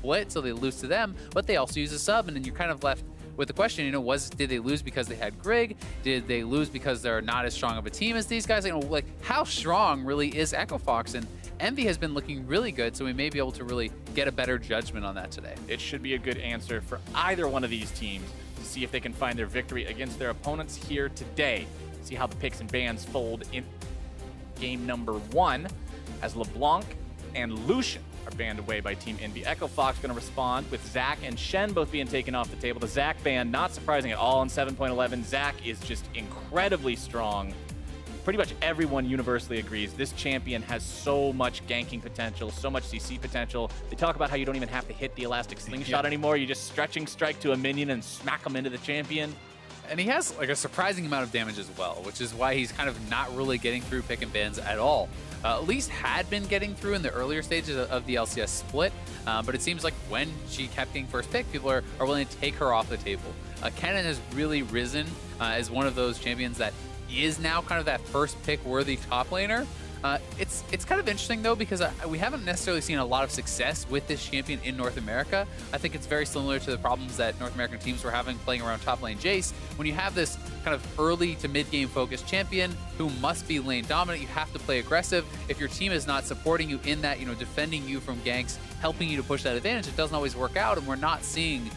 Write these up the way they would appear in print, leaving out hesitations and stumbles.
split, so they lose to them, but they also use a sub, and then you're kind of left with the question, you know, did they lose because they had Grig? Did they lose because they're not as strong of a team as these guys? You know, like, how strong really is Echo Fox? And Envy has been looking really good, so we may be able to really get a better judgment on that today. It should be a good answer for either one of these teams to see if they can find their victory against their opponents here today. See how the picks and bans fold in game number 1 as LeBlanc and Lucian are banned away by Team Envy. Echo Fox going to respond with Zac and Shen both being taken off the table. The Zac ban, not surprising at all in 7.11. Zac is just incredibly strong. Pretty much everyone universally agrees this champion has so much ganking potential, so much CC potential. They talk about how you don't even have to hit the elastic slingshot anymore. You just stretching strike to a minion and smack them into the champion. And he has like a surprising amount of damage as well, which is why he's kind of not really getting through pick and bans at all. At least had been getting through in the earlier stages of the LCS split, but it seems like when she kept getting first pick, people are willing to take her off the table. Kennen has really risen as one of those champions that is now kind of that first pick worthy top laner. It's kind of interesting though, because we haven't necessarily seen a lot of success with this champion in North America. I think it's very similar to the problems that North American teams were having playing around top lane Jace. When you have this kind of early to mid game focused champion who must be lane dominant, you have to play aggressive. If your team is not supporting you in that, you know, defending you from ganks, helping you to push that advantage, it doesn't always work out, and we're not seeing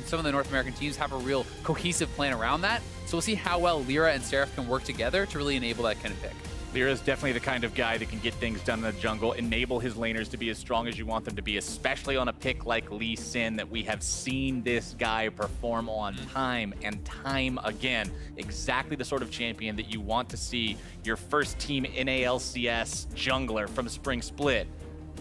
some of the North American teams have a real cohesive plan around that. So we'll see how well LirA and Seraph can work together to really enable that kind of pick. LirA is definitely the kind of guy that can get things done in the jungle, enable his laners to be as strong as you want them to be, especially on a pick like Lee Sin that we have seen this guy perform on time and time again. Exactly the sort of champion that you want to see your first Team NA LCS jungler from Spring Split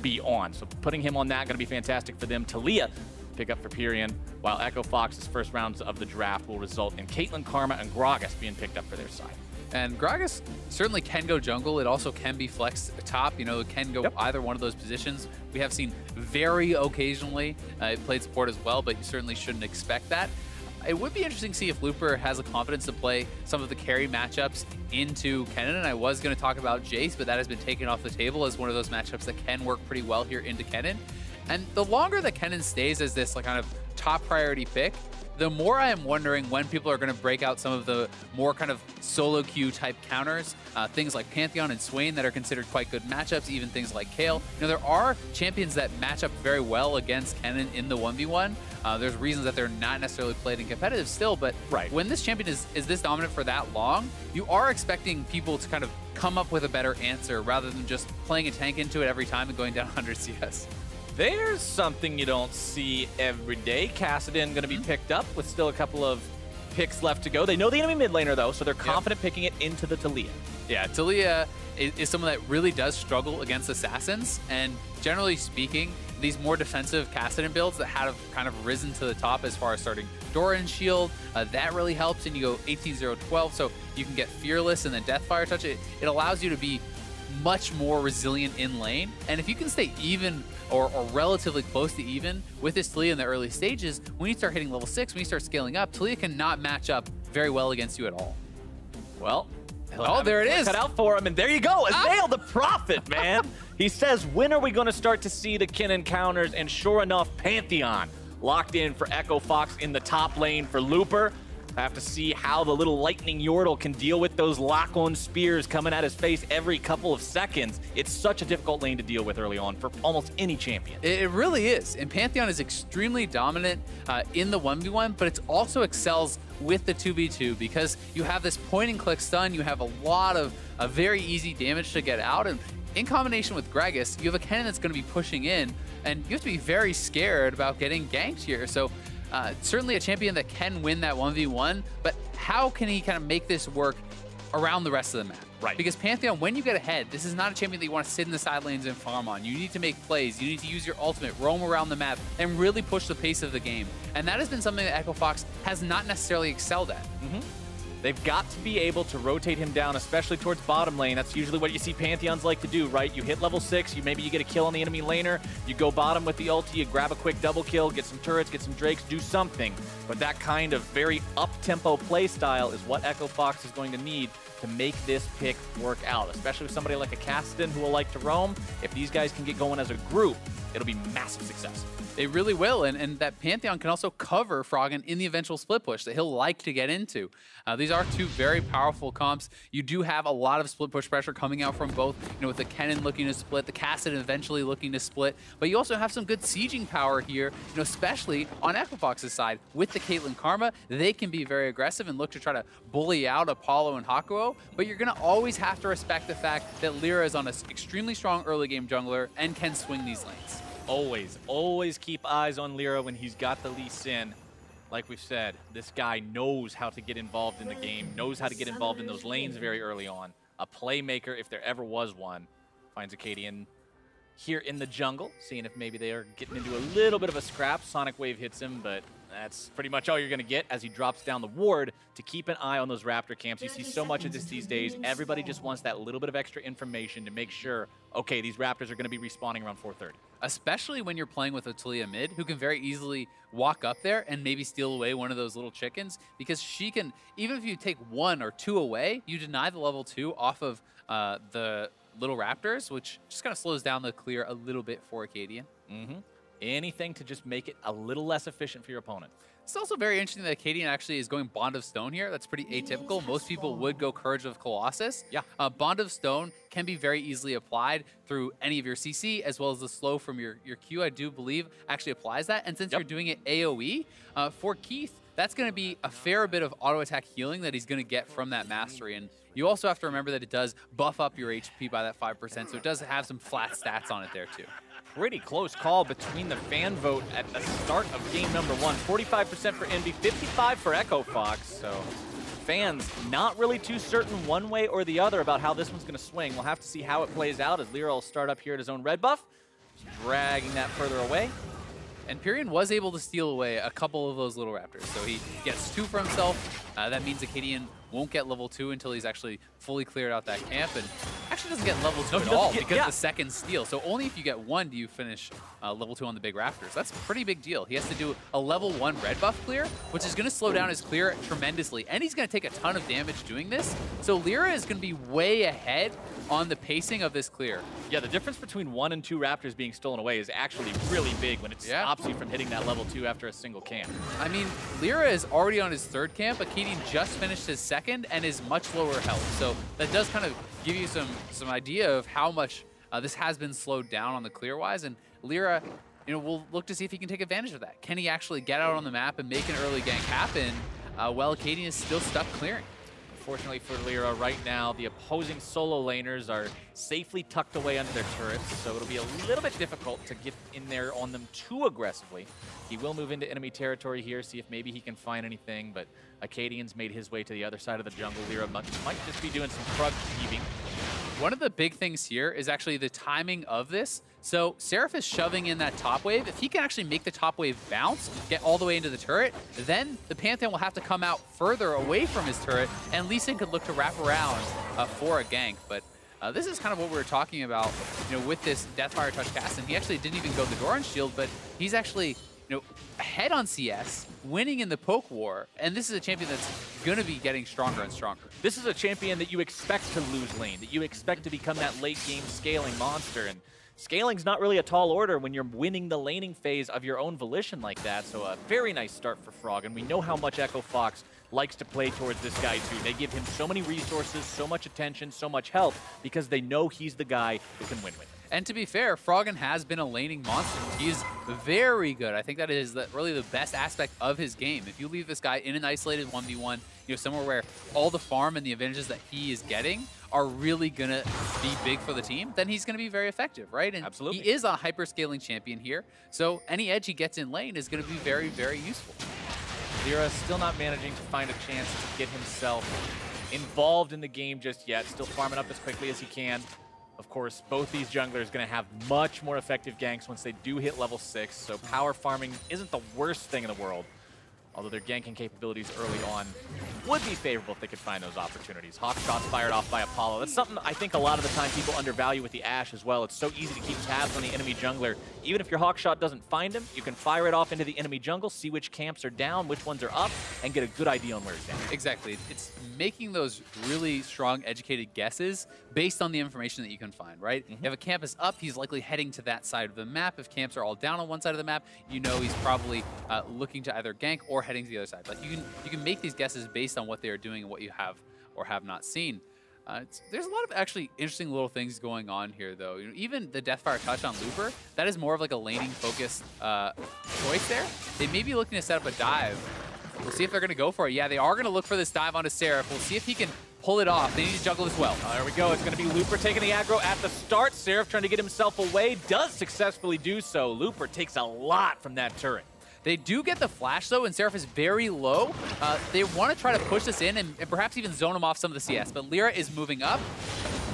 be on. So putting him on that, going to be fantastic for them. Taliyah pick up for Pirean, while Echo Fox's first rounds of the draft will result in Caitlyn, Karma, and Gragas being picked up for their side. And Gragas certainly can go jungle. It also can be flexed top. You know, it can go either one of those positions. We have seen very occasionally it played support as well, but you certainly shouldn't expect that. It would be interesting to see if Looper has the confidence to play some of the carry matchups into Kennen. And I was going to talk about Jace, but that has been taken off the table as one of those matchups that can work pretty well here into Kennen. And the longer that Kennen stays as this like kind of top priority pick, the more I am wondering when people are going to break out some of the more kind of solo queue type counters, things like Pantheon and Swain that are considered quite good matchups, even things like Kale. You know, there are champions that match up very well against Kennen in the 1v1. There's reasons that they're not necessarily played in competitive still, but when this champion is this dominant for that long, you are expecting people to kind of come up with a better answer rather than just playing a tank into it every time and going down 100 CS. There's something you don't see every day. Kassadin going to be picked up with still a couple of picks left to go. They know the enemy mid laner though, so they're confident picking it into the Taliyah. Yeah, Taliyah is someone that really does struggle against assassins, and generally speaking, these more defensive Kassadin builds that have kind of risen to the top as far as starting Doran Shield, that really helps, and you go 18-0-12, so you can get Fearless and then Deathfire Touch. It allows you to be much more resilient in lane, and if you can stay even or relatively close to even with this Taliyah in the early stages, when you start hitting level 6, when you start scaling up, Taliyah cannot match up very well against you at all. Well, there it is. Cut out for him, and there you go. Azael the Prophet, man. He says, when are we going to start to see the Kennen counters? And sure enough, Pantheon locked in for Echo Fox in the top lane for Looper. I have to see how the little lightning Yordle can deal with those lock-on spears coming at his face every couple of seconds. It's such a difficult lane to deal with early on for almost any champion. It really is. And Pantheon is extremely dominant in the 1v1, but it also excels with the 2v2 because you have this point-and-click stun. You have a lot of very easy damage to get out. And in combination with Gragas, you have a Kennen that's going to be pushing in, and you have to be very scared about getting ganked here. So certainly a champion that can win that 1v1, but how can he kind of make this work around the rest of the map? Right. Because Pantheon, when you get ahead, this is not a champion that you want to sit in the side lanes and farm on. You need to make plays. You need to use your ultimate, roam around the map, and really push the pace of the game. And that has been something that Echo Fox has not necessarily excelled at. They've got to be able to rotate him down, especially towards bottom lane. That's usually what you see Pantheons like to do, right? You hit level 6, maybe you get a kill on the enemy laner, you go bottom with the ulti, you grab a quick double kill, get some turrets, get some drakes, do something. But that kind of very up-tempo play style is what Echo Fox is going to need to make this pick work out, especially with somebody like a Kassadin who will like to roam. If these guys can get going as a group, it'll be massive success. They really will, and that Pantheon can also cover Froggen in the eventual split push that he'll like to get into. These are two very powerful comps. You do have a lot of split push pressure coming out from both, with the Kennen looking to split, the Kassadin eventually looking to split, but you also have some good sieging power here, especially on Equifox's side. With the Caitlyn Karma, they can be very aggressive and look to try to bully out Apollo and Hakuho, but you're going to always have to respect the fact that LirA is on an extremely strong early game jungler and can swing these lanes. Always keep eyes on LirA when he's got the Lee Sin. Like we've said, this guy knows how to get involved in the game, knows how to get involved in those lanes very early on. A playmaker, if there ever was one. Finds Akaadian here in the jungle, seeing if maybe they are getting into a little bit of a scrap. Sonic Wave hits him, but that's pretty much all you're going to get as he drops down the ward to keep an eye on those Raptor camps. You see so much of this these days. Everybody just wants that little bit of extra information to make sure, okay, these Raptors are going to be respawning around 4:30. Especially when you're playing with a Taliyah mid, who can very easily walk up there and maybe steal away one of those little chickens, because she can, even if you take 1 or 2 away, you deny the level 2 off of the little Raptors, which just kind of slows down the clear a little bit for Akaadian. Anything to just make it a little less efficient for your opponent. It's also very interesting that Akaadian actually is going Bond of Stone here. That's pretty atypical. Most people would go Courage of Colossus. Yeah. Bond of Stone can be very easily applied through any of your CC, as well as the slow from your Q, I do believe, actually applies that. And since you're doing it AoE, for Keith, that's going to be a fair bit of auto attack healing that he's going to get from that mastery. And you also have to remember that it does buff up your HP by that 5%, so it does have some flat stats on it there too. Pretty close call between the fan vote at the start of game number 1. 45% for Envy, 55% for Echofox. So fans not really too certain one way or the other about how this one's going to swing. We'll have to see how it plays out as LirA will start up here at his own red buff, dragging that further away. And Pirean was able to steal away a couple of those little Raptors. So he gets 2 for himself. That means Akaadian won't get level 2 until he's actually fully cleared out that camp. And actually doesn't get level 2 at all because the second steal. So only if you get 1 do you finish level 2 on the big Raptors. That's a pretty big deal. He has to do a level 1 red buff clear, which is going to slow down his clear tremendously. And he's going to take a ton of damage doing this. So LirA is going to be way ahead on the pacing of this clear. Yeah, the difference between 1 and 2 Raptors being stolen away is actually really big when it stops you from hitting that level 2 after a single camp. I mean, LirA is already on his 3rd camp. Akaadian just finished his 2nd and is much lower health. So that does kind of give you some idea of how much this has been slowed down on the clear-wise. And LirA, we'll look to see if he can take advantage of that. Can he actually get out on the map and make an early gank happen while Akaadian is still stuck clearing? Unfortunately for LirA right now, the opposing solo laners are safely tucked away under their turrets, so it'll be a little bit difficult to get in there on them too aggressively. He will move into enemy territory here, see if maybe he can find anything, but Akaadian's made his way to the other side of the jungle. LirA might just be doing some frog heaving. One of the big things here is actually the timing of this. So Seraph is shoving in that top wave. If he can actually make the top wave bounce, get all the way into the turret, then the Pantheon will have to come out further away from his turret, and Lee Sin could look to wrap around for a gank. But this is kind of what we were talking about, with this Deathfire Touch cast. And he actually didn't even go the Doran Shield, but he's actually ahead on CS, winning in the poke war, and this is a champion that's going to be getting stronger and stronger. This is a champion that you expect to lose lane, that you expect to become that late game scaling monster, and scaling's not really a tall order when you're winning the laning phase of your own volition like that, so a very nice start for Froggen. We know how much Echofox likes to play towards this guy too. They give him so many resources, so much attention, so much help, because they know he's the guy who can win with him. And to be fair, Froggen has been a laning monster. He's very good. I think that is really the best aspect of his game. If you leave this guy in an isolated 1v1, somewhere where all the farm and the advantages that he is getting are really going to be big for the team, then he's going to be very effective, right? And absolutely. He is a hyper-scaling champion here, so any edge he gets in lane is going to be very, very useful. LirA still not managing to find a chance to get himself involved in the game just yet, still farming up as quickly as he can. Of course, both these junglers going to have much more effective ganks once they do hit level 6, so power farming isn't the worst thing in the world. Although their ganking capabilities early on would be favorable if they could find those opportunities. Hawk shots fired off by Apollo. That's something I think a lot of the time people undervalue with the Ashe as well. It's so easy to keep tabs on the enemy jungler. Even if your Hawk shot doesn't find him, you can fire it off into the enemy jungle, see which camps are down, which ones are up, and get a good idea on where he's down. Exactly. It's making those really strong, educated guesses based on the information that you can find, right? If a camp is up, he's likely heading to that side of the map. If camps are all down on one side of the map, you know he's probably looking to either gank or heading to the other side. Like you can make these guesses based on what they are doing and what you have or have not seen. There's a lot of actually interesting little things going on here, though. You know, even the Deathfire touch on Looper, that is more of like a laning focused choice there. They may be looking to set up a dive. We'll see if they're going to go for it. Yeah, they are going to look for this dive onto Seraph. We'll see if he can pull it off. They need to juggle as well. There we go. It's going to be Looper taking the aggro at the start. Seraph trying to get himself away. Does successfully do so. Looper takes a lot from that turret. They do get the flash, though, and Seraph is very low. They want to try to push this in and perhaps even zone him off some of the CS, but LirA is moving up,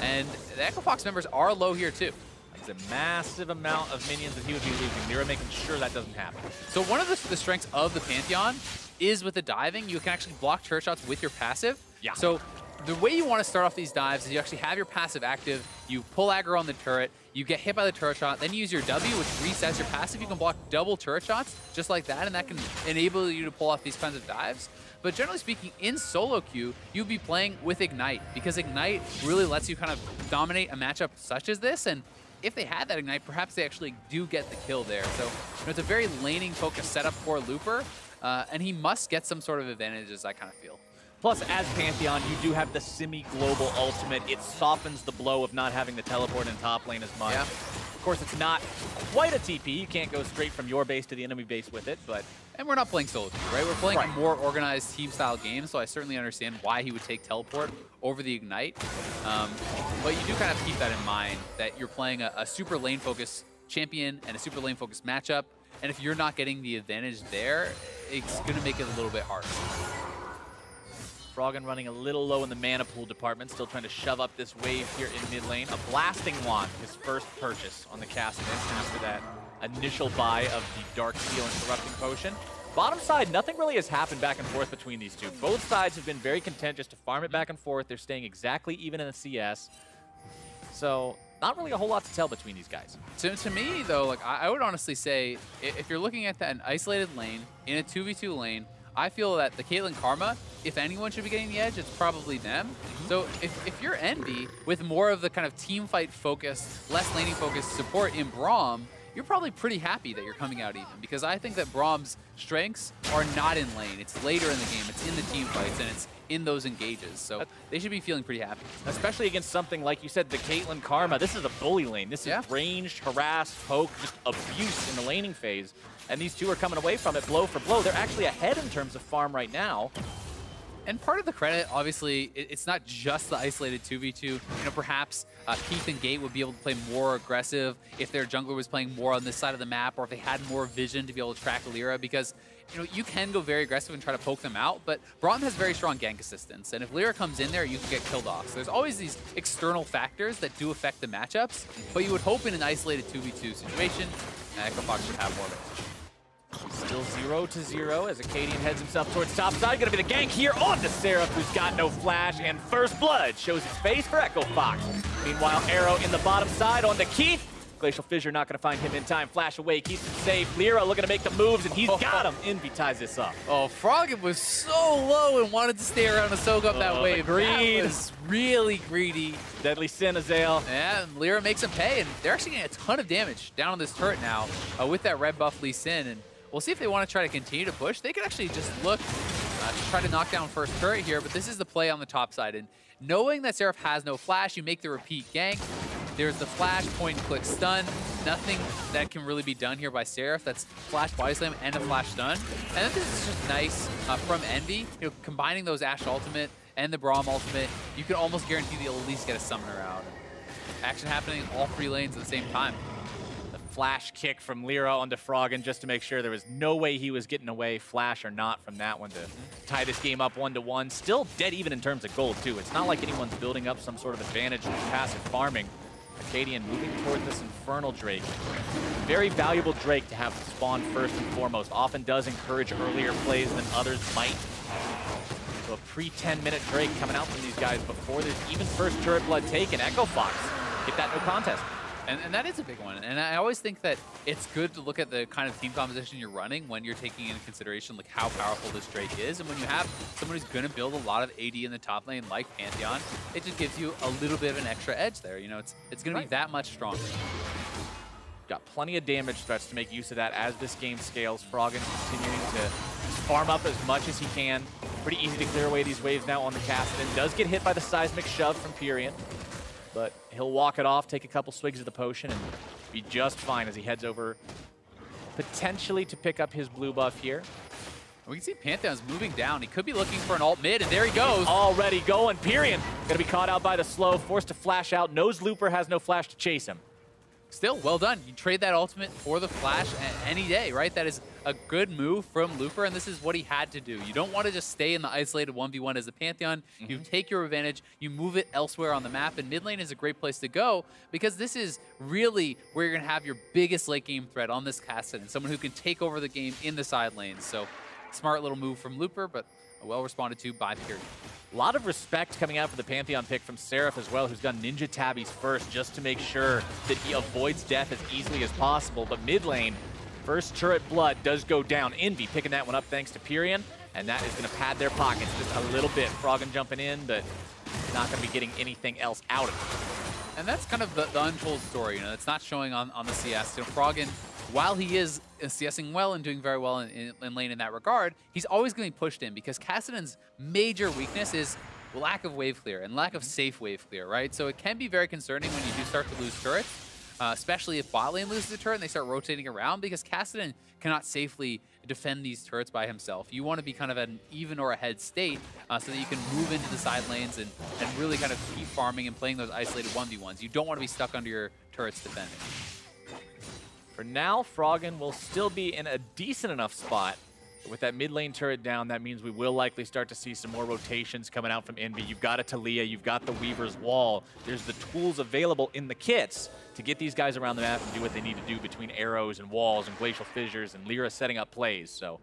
and the Echo Fox members are low here, too. It's a massive amount of minions that he would be losing. LirA making sure that doesn't happen. So one of the strengths of the Pantheon is with the diving, you can actually block turret shots with your passive. Yeah. So the way you want to start off these dives is you actually have your passive active, you pull aggro on the turret, you get hit by the turret shot, then you use your W, which resets your passive. You can block double turret shots just like that, and that can enable you to pull off these kinds of dives. But generally speaking, in solo queue, you'd be playing with Ignite, because Ignite really lets you kind of dominate a matchup such as this, and if they had that Ignite, perhaps they actually do get the kill there. So it's a very laning-focused setup for Looper, and he must get some sort of advantages, I kind of feel. Plus, as Pantheon, you do have the semi-global ultimate. It softens the blow of not having to teleport in top lane as much. Yeah. Of course, it's not quite a TP. You can't go straight from your base to the enemy base with it, but... And we're not playing solo queue, right? We're playing a more organized team-style game, so I certainly understand why he would take teleport over the Ignite. But you do kind of keep that in mind, that you're playing a super lane-focused champion and a super lane-focused matchup, and if you're not getting the advantage there, it's going to make it a little bit harder. Froggen running a little low in the mana pool department, still trying to shove up this wave here in mid lane. A Blasting Wand, his first purchase on the Kassadin after that initial buy of the Dark Seal and Corrupting Potion. Bottom side, nothing really has happened back and forth between these two. Both sides have been very content just to farm it back and forth. They're staying exactly even in the CS. So not really a whole lot to tell between these guys. To me, though, like I would honestly say, if you're looking at an isolated lane, in a 2v2 lane, I feel that the Caitlyn Karma, if anyone should be getting the edge, it's probably them. So if you're Envy, with more of the kind of team fight focused, less laning focused support in Braum, you're probably pretty happy that you're coming out even, because I think that Braum's strengths are not in lane. It's later in the game, it's in the team fights, and it's in those engages. So they should be feeling pretty happy. Especially against something like you said, the Caitlyn Karma. This is a bully lane. This is ranged, harassed, poke, just abuse in the laning phase. And these two are coming away from it blow for blow. They're actually ahead in terms of farm right now. And part of the credit, obviously, it's not just the isolated 2v2. You know, perhaps Keith and Gate would be able to play more aggressive if their jungler was playing more on this side of the map, or if they had more vision to be able to track LirA, because you know, you can go very aggressive and try to poke them out, but Braum has very strong gank assistance, and if LirA comes in there, you can get killed off. So there's always these external factors that do affect the matchups, but you would hope in an isolated 2v2 situation, Echo Fox should have more of it. Still 0-0 as Akaadian heads himself towards top side. Gonna be the gank here on the Seraph, who's got no flash, and First Blood shows his face for Echo Fox. Meanwhile, Arrow in the bottom side on the Keith. Glacial Fissure not gonna find him in time. Flash away, keeps him safe. LirA looking to make the moves, and he's got him. Envy ties this up. Oh, Froggen was so low and wanted to stay around to soak up that wave. That was really greedy. Deadly Sin, Azael. Yeah, and LirA makes him pay, and they're actually getting a ton of damage down on this turret now with that red buff Lee Sin. And we'll see if they want to try to continue to push. They could actually just look to try to knock down first turret here, but this is the play on the top side. And knowing that Seraph has no flash, you make the repeat gank. There's the flash, point and click stun. Nothing that can really be done here by Seraph. That's flash body slam and a flash stun. And then this is just nice from Envy. You know, combining those Ashe ultimate and the Braum ultimate, you can almost guarantee they'll at least get a summoner out. Action happening in all three lanes at the same time. Flash kick from LirA onto Froggen just to make sure there was no way he was getting away, flash or not, from that one to tie this game up 1-1. Still dead even in terms of gold, too. It's not like anyone's building up some sort of advantage with passive farming. Akaadian moving toward this Infernal Drake. Very valuable Drake to have spawn first and foremost. Often does encourage earlier plays than others might. So a pre-10-minute Drake coming out from these guys before there's even first turret blood taken. Echo Fox, get that no contest. And that is a big one. And I always think that it's good to look at the kind of team composition you're running when you're taking into consideration like how powerful this Drake is. And when you have someone who's going to build a lot of AD in the top lane like Pantheon, it just gives you a little bit of an extra edge there. You know, it's going to be that much stronger. Got plenty of damage threats to make use of that as this game scales. Froggen continuing to farm up as much as he can. Pretty easy to clear away these waves now on the Kassadin. Does get hit by the seismic shove from Pirean, but he'll walk it off, take a couple swigs of the potion, and be just fine as he heads over potentially to pick up his blue buff here. We can see Pantheon's moving down. He could be looking for an ult mid, and there he goes. Already going. Pirean gonna be caught out by the slow, forced to flash out. Knows LirA has no flash to chase him. Still, well done. You trade that ultimate for the flash any day, right? That is a good move from LirA, and this is what he had to do. You don't want to just stay in the isolated 1v1 as a Pantheon. You take your advantage, you move it elsewhere on the map, and mid lane is a great place to go because this is really where you're going to have your biggest late game threat on this Kassadin, someone who can take over the game in the side lanes. So, smart little move from LirA, but well responded to by Pirean. A lot of respect coming out for the Pantheon pick from Seraph as well, who's done Ninja Tabbies first just to make sure that he avoids death as easily as possible. But mid lane, first turret blood does go down. Envy picking that one up thanks to Pirean, and that is going to pad their pockets just a little bit. Froggen jumping in, but not going to be getting anything else out of it. And that's kind of the untold story. You know, it's not showing on the CS. You know, Froggen, while he is CSing well and doing very well in lane in that regard, he's always going to be pushed in because Kassadin's major weakness is lack of wave clear and lack of safe wave clear, right? So it can be very concerning when you do start to lose turrets, especially if bot lane loses a turret and they start rotating around because Kassadin cannot safely defend these turrets by himself. You want to be kind of at an even or ahead state so that you can move into the side lanes and really kind of keep farming and playing those isolated 1v1s. You don't want to be stuck under your turrets defending. For now, Froggen will still be in a decent enough spot. But with that mid lane turret down, that means we will likely start to see some more rotations coming out from Envy. You've got a Taliyah, you've got the Weaver's Wall. There's the tools available in the kits to get these guys around the map and do what they need to do between arrows and walls and glacial fissures and LirA setting up plays. So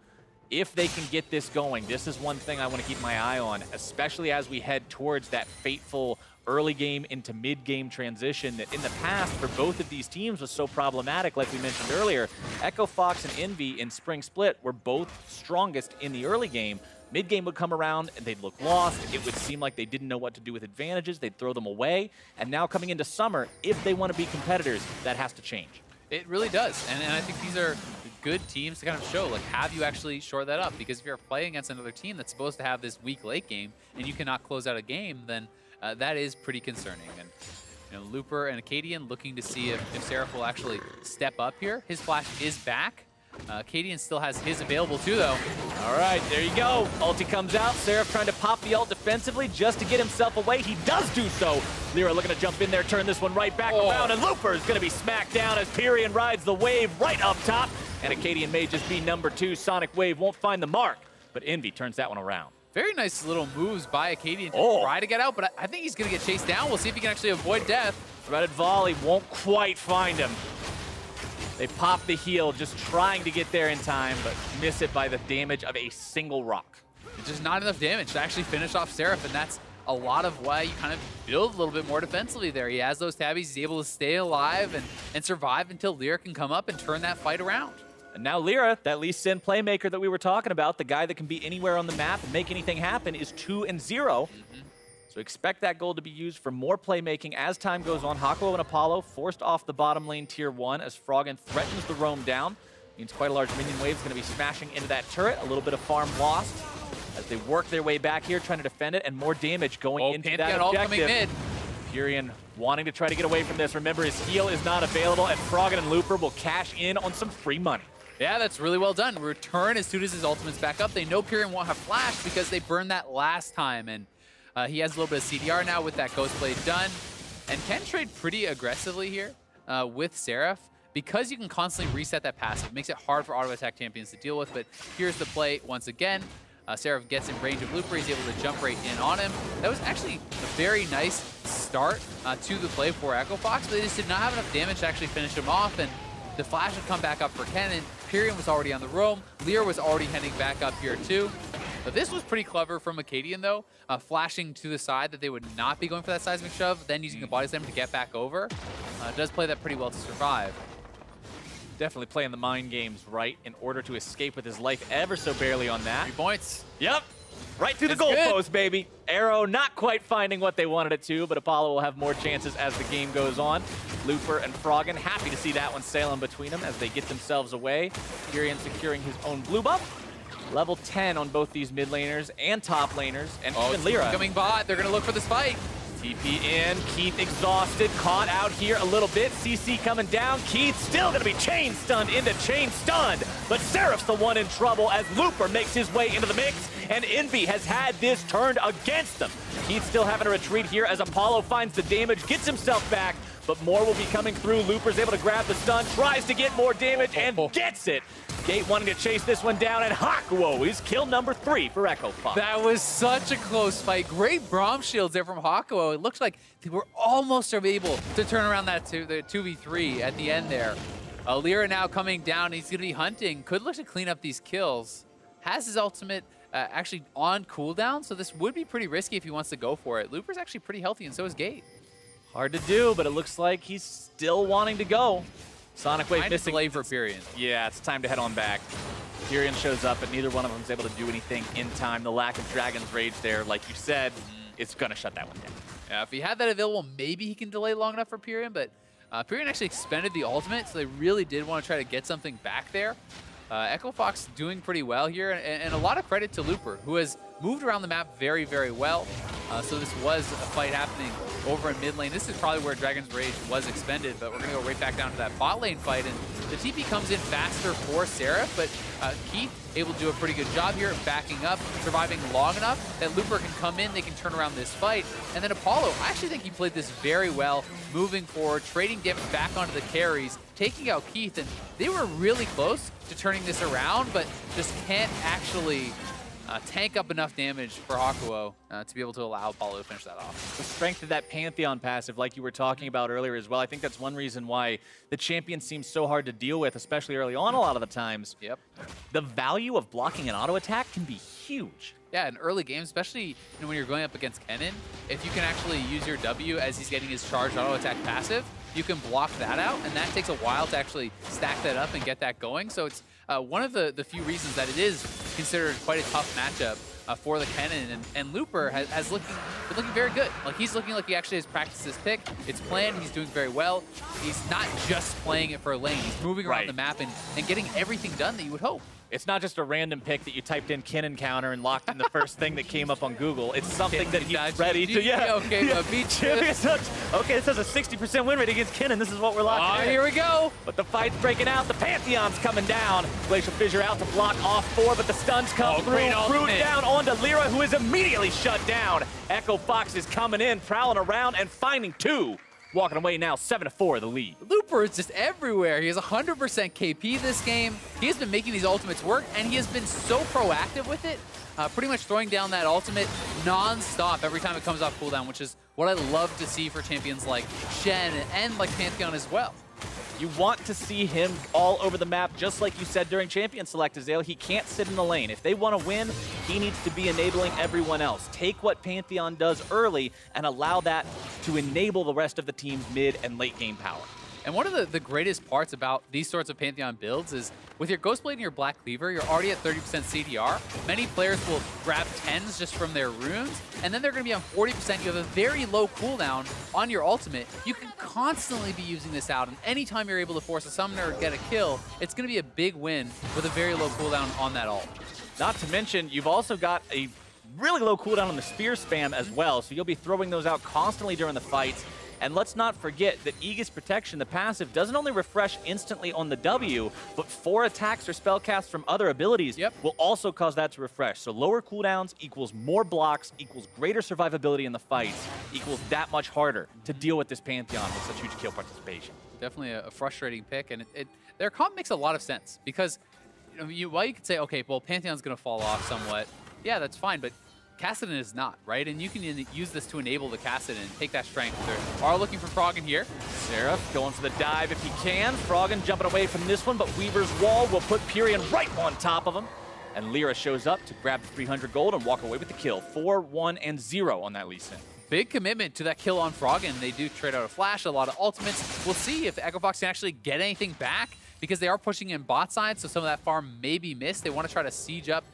if they can get this going, this is one thing I want to keep my eye on, especially as we head towards that fateful early game into mid-game transition that in the past for both of these teams was so problematic, like we mentioned earlier. Echo Fox and Envy in Spring Split were both strongest in the early game. Mid-game would come around and they'd look lost. It would seem like they didn't know what to do with advantages. They'd throw them away. And now coming into Summer, if they want to be competitors, that has to change. It really does. And I think these are good teams to kind of show, like, have you actually shored that up? Because if you're playing against another team that's supposed to have this weak late game and you cannot close out a game, then that is pretty concerning. And you know, LirA and Akaadian looking to see if Seraph will actually step up here. His flash is back. Akaadian still has his available too, though. All right, there you go. Ulti comes out. Seraph trying to pop the ult defensively just to get himself away. He does do so. LirA looking to jump in there, turn this one right back around, and LirA is going to be smacked down as Pirean rides the wave right up top. And Akaadian may just be number 2. Sonic Wave won't find the mark, but Envy turns that one around. Very nice little moves by Akaadian to try to get out, but I think he's going to get chased down. We'll see if he can actually avoid death. Threaded volley won't quite find him. They pop the heal, just trying to get there in time, but miss it by the damage of a single rock. It's just not enough damage to actually finish off Seraph, and that's a lot of why you kind of build a little bit more defensively there. He has those tabbies, he's able to stay alive and survive until LirA can come up and turn that fight around. And now LirA, that Lee Sin playmaker that we were talking about, the guy that can be anywhere on the map and make anything happen, is 2-0. So expect that goal to be used for more playmaking as time goes on. Hakuho and Apollo forced off the bottom lane tier 1 as Froggen threatens the roam down. Means quite a large minion wave is going to be smashing into that turret. A little bit of farm lost as they work their way back here, trying to defend it, and more damage going into Pantheon that objective. All coming mid. Pirean wanting to try to get away from this. Remember, his heal is not available, and Froggen and LirA will cash in on some free money. Yeah, that's really well done. Return as soon as his ultimate's back up. They know Pirean won't have flash because they burned that last time, and he has a little bit of CDR now with that Ghost Blade done, and can trade pretty aggressively here with Seraph because you can constantly reset that passive. It makes it hard for auto attack champions to deal with, but here's the play once again. Seraph gets in range of LirA. He's able to jump right in on him. That was actually a very nice start to the play for Echo Fox, but they just did not have enough damage to actually finish him off, and the flash would come back up for Kennen. Pirean was already on the roam. LirA was already heading back up here too. But this was pretty clever from Akaadian though, flashing to the side that they would not be going for that seismic shove, then using the body slam to get back over. Does play that pretty well to survive. Definitely playing the mind games right in order to escape with his life ever so barely on that. 3 points. Yep. Right through the goalpost, baby. Arrow not quite finding what they wanted it to, but Apollo will have more chances as the game goes on. Looper and Froggen, happy to see that one sailing between them as they get themselves away. Pirean securing his own blue buff. Level 10 on both these mid laners and top laners, and even LirA. Coming bot, they're gonna look for this fight. TP in, Keith exhausted, caught out here a little bit. CC coming down, Keith still gonna be chain stunned into chain stunned, but Seraph's the one in trouble as Looper makes his way into the mix, and Envy has had this turned against them. Keith still having to retreat here as Apollo finds the damage, gets himself back, but more will be coming through. Looper's able to grab the stun, tries to get more damage, and gets it. Gate wanting to chase this one down, and Hakuho is kill number 3 for Echo Fox. That was such a close fight. Great Braum shields there from Hakuho. It looks like they were almost able to turn around that the 2v3 at the end there. LirA now coming down. He's going to be hunting. Could look to clean up these kills. Has his ultimate actually on cooldown, so this would be pretty risky if he wants to go for it. Looper's actually pretty healthy, and so is Gate. Hard to do, but it looks like he's still wanting to go. Sonic Wave missing. Delay for Pirean. Yeah, it's time to head on back. Pirean shows up, but neither one of them is able to do anything in time. The lack of Dragon's Rage there, like you said, it's going to shut that one down. Yeah, if he had that available, maybe he can delay long enough for Pirean, but Pirean actually expended the ultimate, so they really did want to try to get something back there. Echo Fox doing pretty well here, and a lot of credit to Looper, who has moved around the map very, very well. So this was a fight happening over in mid lane. This is probably where Dragon's Rage was expended, but we're going to go right back down to that bot lane fight, and the TP comes in faster for Seraph, but Keith able to do a pretty good job here, backing up, surviving long enough that Looper can come in, they can turn around this fight. And then Apollo, I actually think he played this very well, moving forward, trading damage back onto the carries, taking out Keith, and they were really close to turning this around, but just can't actually tank up enough damage for Hakuho to be able to allow Apollo to finish that off. The strength of that Pantheon passive, like you were talking about earlier as well, I think that's one reason why the champion seems so hard to deal with, especially early on a lot of the times. Yep. The value of blocking an auto attack can be huge. Yeah, in early games, especially when you're going up against Kennen, if you can actually use your W as he's getting his charged auto attack passive, you can block that out, and that takes a while to actually stack that up and get that going. So it's one of the few reasons that it is considered quite a tough matchup for the Kennen, and Looper has been looking very good. Like, he's looking like he actually has practiced his pick. It's planned. He's doing very well. He's not just playing it for a lane. He's moving around the map and getting everything done that you would hope. It's not just a random pick that you typed in Kennen counter and locked in the first thing that came up on Google. It's something that he's ready to. Yeah. Okay, Okay, this has a 60% win rate against Kennen. This is what we're locking in. Here we go. But the fight's breaking out. The Pantheon's coming down. Glacial Fissure out to block off 4, but the stuns come through. Root down onto LirA, who is immediately shut down. Echo Fox is coming in, prowling around, and finding 2. Walking away now, 7-4 the lead. Looper is just everywhere. He has 100% KP this game. He has been making these ultimates work, and he has been so proactive with it, pretty much throwing down that ultimate non-stop every time it comes off cooldown, which is what I love to see for champions like Shen and like Pantheon as well. You want to see him all over the map, just like you said during Champion Select, Azael. He can't sit in the lane. If they want to win, he needs to be enabling everyone else. Take what Pantheon does early and allow that to enable the rest of the team's mid and late game power. And one of the greatest parts about these sorts of Pantheon builds is with your Ghostblade and your Black Cleaver, you're already at 30% CDR. Many players will grab 10s just from their runes, and then they're going to be on 40%. You have a very low cooldown on your ultimate. You can constantly be using this out, and anytime you're able to force a summoner or get a kill, it's going to be a big win with a very low cooldown on that ult. Not to mention, you've also got a really low cooldown on the spear spam as well, so you'll be throwing those out constantly during the fights. And let's not forget that Aegis Protection, the passive, doesn't only refresh instantly on the W, but 4 attacks or spellcasts from other abilities will also cause that to refresh. So lower cooldowns equals more blocks, equals greater survivability in the fights, equals that much harder to deal with this Pantheon with such huge kill participation. Definitely a frustrating pick, and their comp makes a lot of sense because while you could say, okay, well, Pantheon's going to fall off somewhat, yeah, that's fine, but Kassadin is not, right? And you can use this to enable the Kassadin and take that strength. They are looking for Froggen here. Seraph going for the dive if he can. Froggen jumping away from this one, but Weaver's wall will put Pirean right on top of him. And LirA shows up to grab the 300 gold and walk away with the kill. 4-1-0 on that Lee Sin. Big commitment to that kill on Froggen. They do trade out a flash, a lot of ultimates. We'll see if Echo Fox can actually get anything back because they are pushing in bot side, so some of that farm may be missed. They want to try to siege up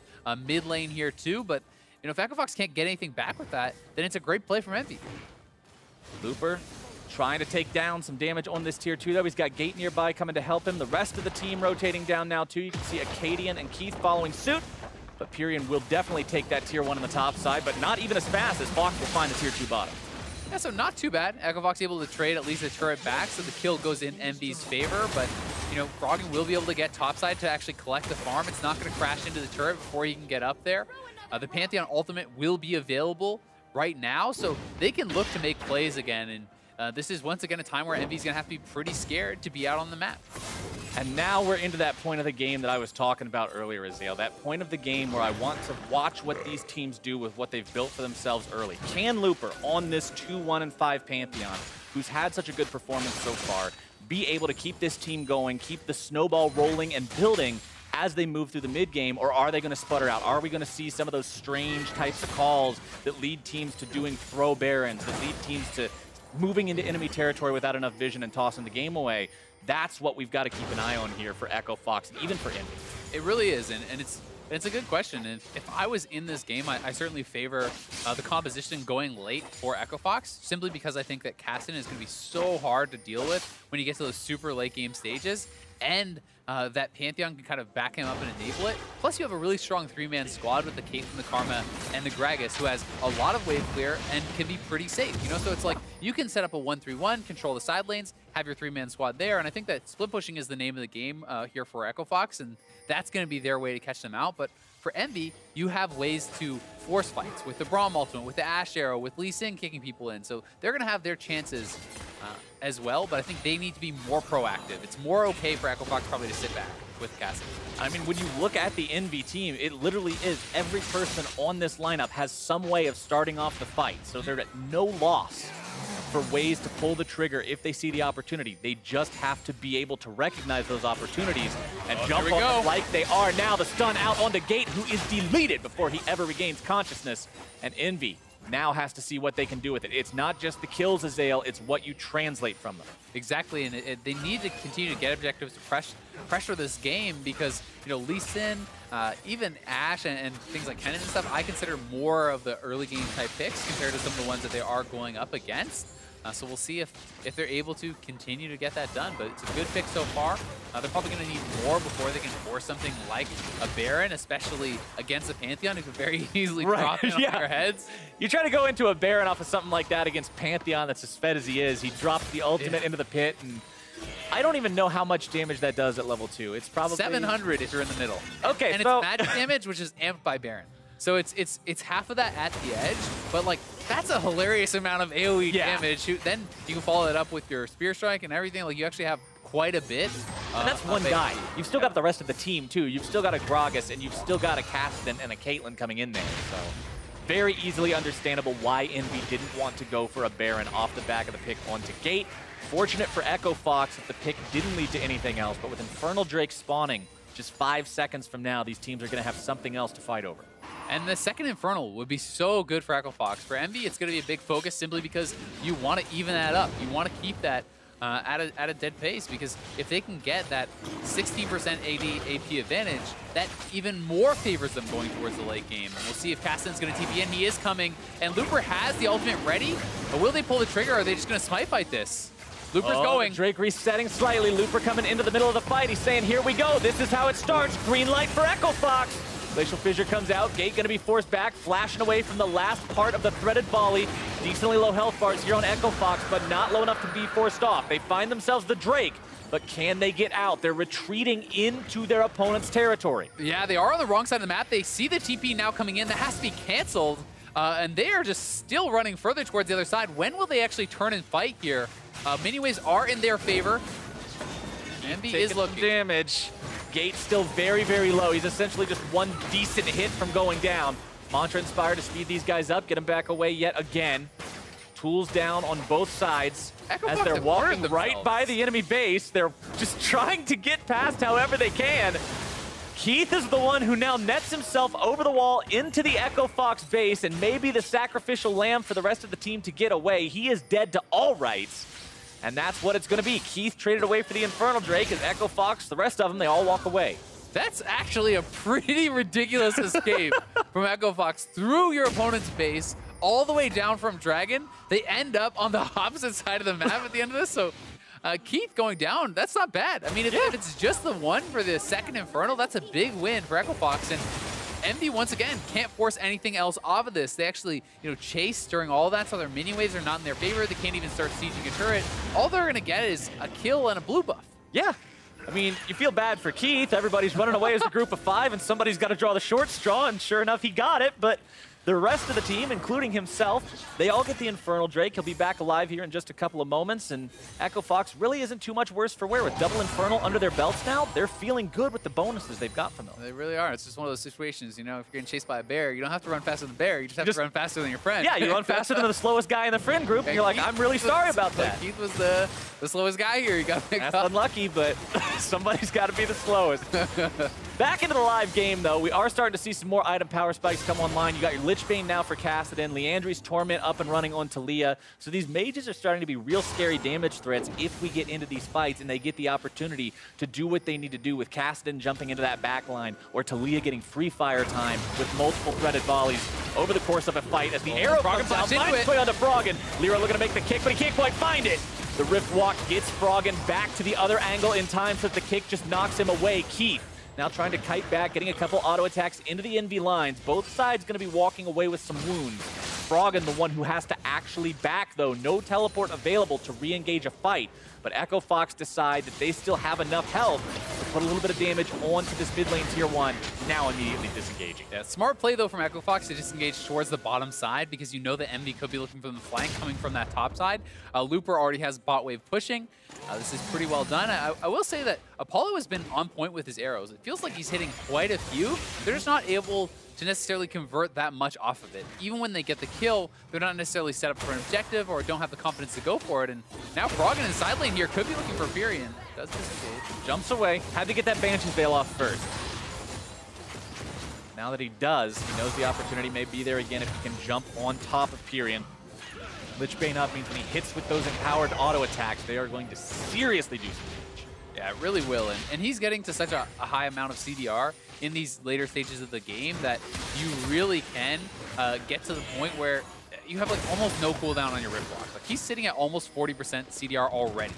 mid lane here too, but you know, if Echo Fox can't get anything back with that, then it's a great play from Envy. Looper trying to take down some damage on this tier 2 though. He's got Gate nearby coming to help him. The rest of the team rotating down now too. You can see Akaadian and Keith following suit. But Pirean will definitely take that tier 1 on the top side, but not even as fast as Fox will find the tier 2 bottom. Yeah, so not too bad. Echo Fox able to trade at least a turret back, so the kill goes in Envy's favor. But, you know, Froggen will be able to get topside to actually collect the farm. It's not going to crash into the turret before he can get up there. The Pantheon ultimate will be available right now, so they can look to make plays again. And this is once again a time where Envy's going to have to be pretty scared to be out on the map. And now we're into that point of the game that I was talking about earlier, Azael. That point of the game where I want to watch what these teams do with what they've built for themselves early. Can Looper on this 2-1-5 Pantheon, who's had such a good performance so far, be able to keep this team going, keep the snowball rolling and building as they move through the mid game, or are they going to sputter out? Are we going to see some of those strange types of calls that lead teams to doing throw barons, that lead teams to moving into enemy territory without enough vision and tossing the game away? That's what we've got to keep an eye on here for Echo Fox, and even for Envy. It really is, and it's a good question. And if I was in this game, I certainly favor the composition going late for Echo Fox, simply because I think that Kassadin is going to be so hard to deal with when you get to those super late game stages, and that Pantheon can kind of back him up and enable it. Plus, you have a really strong 3-man squad with the Caitlyn, the Karma, and the Gragas, who has a lot of wave clear and can be pretty safe. You know, so it's like you can set up a 1-3-1, control the side lanes, have your 3-man squad there, and I think that split pushing is the name of the game here for Echo Fox, and that's going to be their way to catch them out. But for Envy, you have ways to force fights with the Braum ultimate, with the Ashe arrow, with Lee Sin kicking people in. So they're going to have their chances as well, but I think they need to be more proactive. It's more okay for Echo Fox probably to sit back with Kassadin. I mean, when you look at the Envy team, it literally is every person on this lineup has some way of starting off the fight. So they're at no loss for ways to pull the trigger if they see the opportunity. They just have to be able to recognize those opportunities and jump on them like they are now. The stun out on the Gate, who is deleted before he ever regains consciousness. And Envy now has to see what they can do with it. It's not just the kills, Azael, it's what you translate from them. Exactly, and they need to continue to get objectives to pressure this game because, you know, Lee Sin, even Ashe and things like Kennen and stuff, I consider more of the early game type picks compared to some of the ones that they are going up against. So we'll see if they're able to continue to get that done, but it's a good pick so far. They're probably going to need more before they can force something like a Baron, especially against a Pantheon who could very easily drop in on their heads. You try to go into a Baron off of something like that against Pantheon that's as fed as he is. He drops the ultimate into the pit, and I don't even know how much damage that does at level 2. It's probably 700 if you're in the middle. Okay, and so it's magic damage, which is amped by Baron. So it's half of that at the edge, but like that's a hilarious amount of AoE damage. Then you can follow it up with your Spear Strike and everything. Like you actually have quite a bit. And that's one guy. You've still got the rest of the team too. You've still got a Gragas and you've still got a Kassadin and a Caitlyn coming in there. So very easily understandable why Envy didn't want to go for a Baron off the back of the pick onto Gate. Fortunate for Echo Fox that the pick didn't lead to anything else, but with Infernal Drake spawning just 5 seconds from now, these teams are going to have something else to fight over. And the second Infernal would be so good for Echo Fox. For Envy, it's going to be a big focus simply because you want to even that up. You want to keep that at a dead pace, because if they can get that 60% AD AP advantage, that even more favors them going towards the late game. And we'll see if Kassadin's going to TP in. He is coming, and Looper has the ultimate ready. But will they pull the trigger, or are they just going to smite fight this? Looper's going. Drake resetting slightly. Looper coming into the middle of the fight. He's saying, here we go. This is how it starts. Green light for Echo Fox. Glacial Fissure comes out. Gate going to be forced back, flashing away from the last part of the threaded volley. Decently low health bars here on Echo Fox, but not low enough to be forced off. They find themselves the Drake, but can they get out? They're retreating into their opponent's territory. Yeah, they are on the wrong side of the map. They see the TP now coming in. That has to be canceled, and they are just still running further towards the other side. When will they actually turn and fight here? Many ways are in their favor. Envy is looking. Damage. Gate still very, very low. He's essentially just one decent hit from going down. Mantra Inspire to speed these guys up, get them back away yet again. Tools down on both sides as they're walking right by the enemy base. They're just trying to get past however they can. Keith is the one who now nets himself over the wall into the Echo Fox base and maybe the sacrificial lamb for the rest of the team to get away. He is dead to all rights, and that's what it's going to be. Keith traded away for the Infernal Drake as Echo Fox, the rest of them, they all walk away. That's actually a pretty ridiculous escape from Echo Fox through your opponent's base, all the way down from Dragon. They end up on the opposite side of the map at the end of this, so Keith going down, that's not bad. I mean, if it's just the one for the second Infernal, that's a big win for Echo Fox. And Envy, once again, can't force anything else off of this. They actually, chase during all that, so their mini waves are not in their favor. They can't even start sieging a turret. All they're going to get is a kill and a blue buff. Yeah. I mean, you feel bad for Keith. Everybody's running away as a group of 5, and somebody's got to draw the short straw, and sure enough, he got it. But the rest of the team, including himself, they all get the Infernal Drake. He'll be back alive here in just a couple of moments, and Echo Fox really isn't too much worse for wear. With double Infernal under their belts now, they're feeling good with the bonuses they've got from them. They really are. It's just one of those situations, if you're getting chased by a bear, you don't have to run faster than the bear. You just have to run faster than your friend. Yeah, you run faster than the slowest guy in the friend group, and you're like, I'm really sorry about that. Keith was the slowest guy here. You got to pick up. That's unlucky, but somebody's got to be the slowest. Back into the live game, though, we are starting to see some more item power spikes come online. You got your Lich Bane now for Kassadin, Leandri's Torment up and running on Taliyah. So these mages are starting to be real scary damage threats if we get into these fights and they get the opportunity to do what they need to do, with Kassadin jumping into that back line or Taliyah getting free fire time with multiple threaded volleys over the course of a fight. As the arrow comes out, finds play onto Froggen. LirA looking to make the kick, but he can't quite find it. The Rift Walk gets Froggen back to the other angle in time so that the kick just knocks him away. Keith now trying to kite back, getting a couple auto attacks into the Envy lines. Both sides going to be walking away with some wounds. Froggen, the one who has to actually back, though. No teleport available to re-engage a fight. But Echo Fox decide that they still have enough health to put a little bit of damage onto this mid lane tier 1, now immediately disengaging. Yeah, smart play, though, from Echo Fox to disengage towards the bottom side, because that Envy could be looking from the flank coming from that top side. Looper already has bot wave pushing. This is pretty well done. I will say that Apollo has been on point with his arrows. It feels like he's hitting quite a few. They're just not able to necessarily convert that much off of it. Even when they get the kill, they're not necessarily set up for an objective or don't have the confidence to go for it. And now Froggen in side lane here could be looking for Pirean. Does disengage. Jumps away. Had to get that Banshee's Veil off first. Now that he does, he knows the opportunity may be there again if he can jump on top of Pirean. Lich Bane up means when he hits with those empowered auto attacks, they are going to seriously do some damage. Yeah, it really will. And he's getting to such a high amount of CDR in these later stages of the game that you really can get to the point where you have like almost no cooldown on your Rift Walk. Like, he's sitting at almost 40% CDR already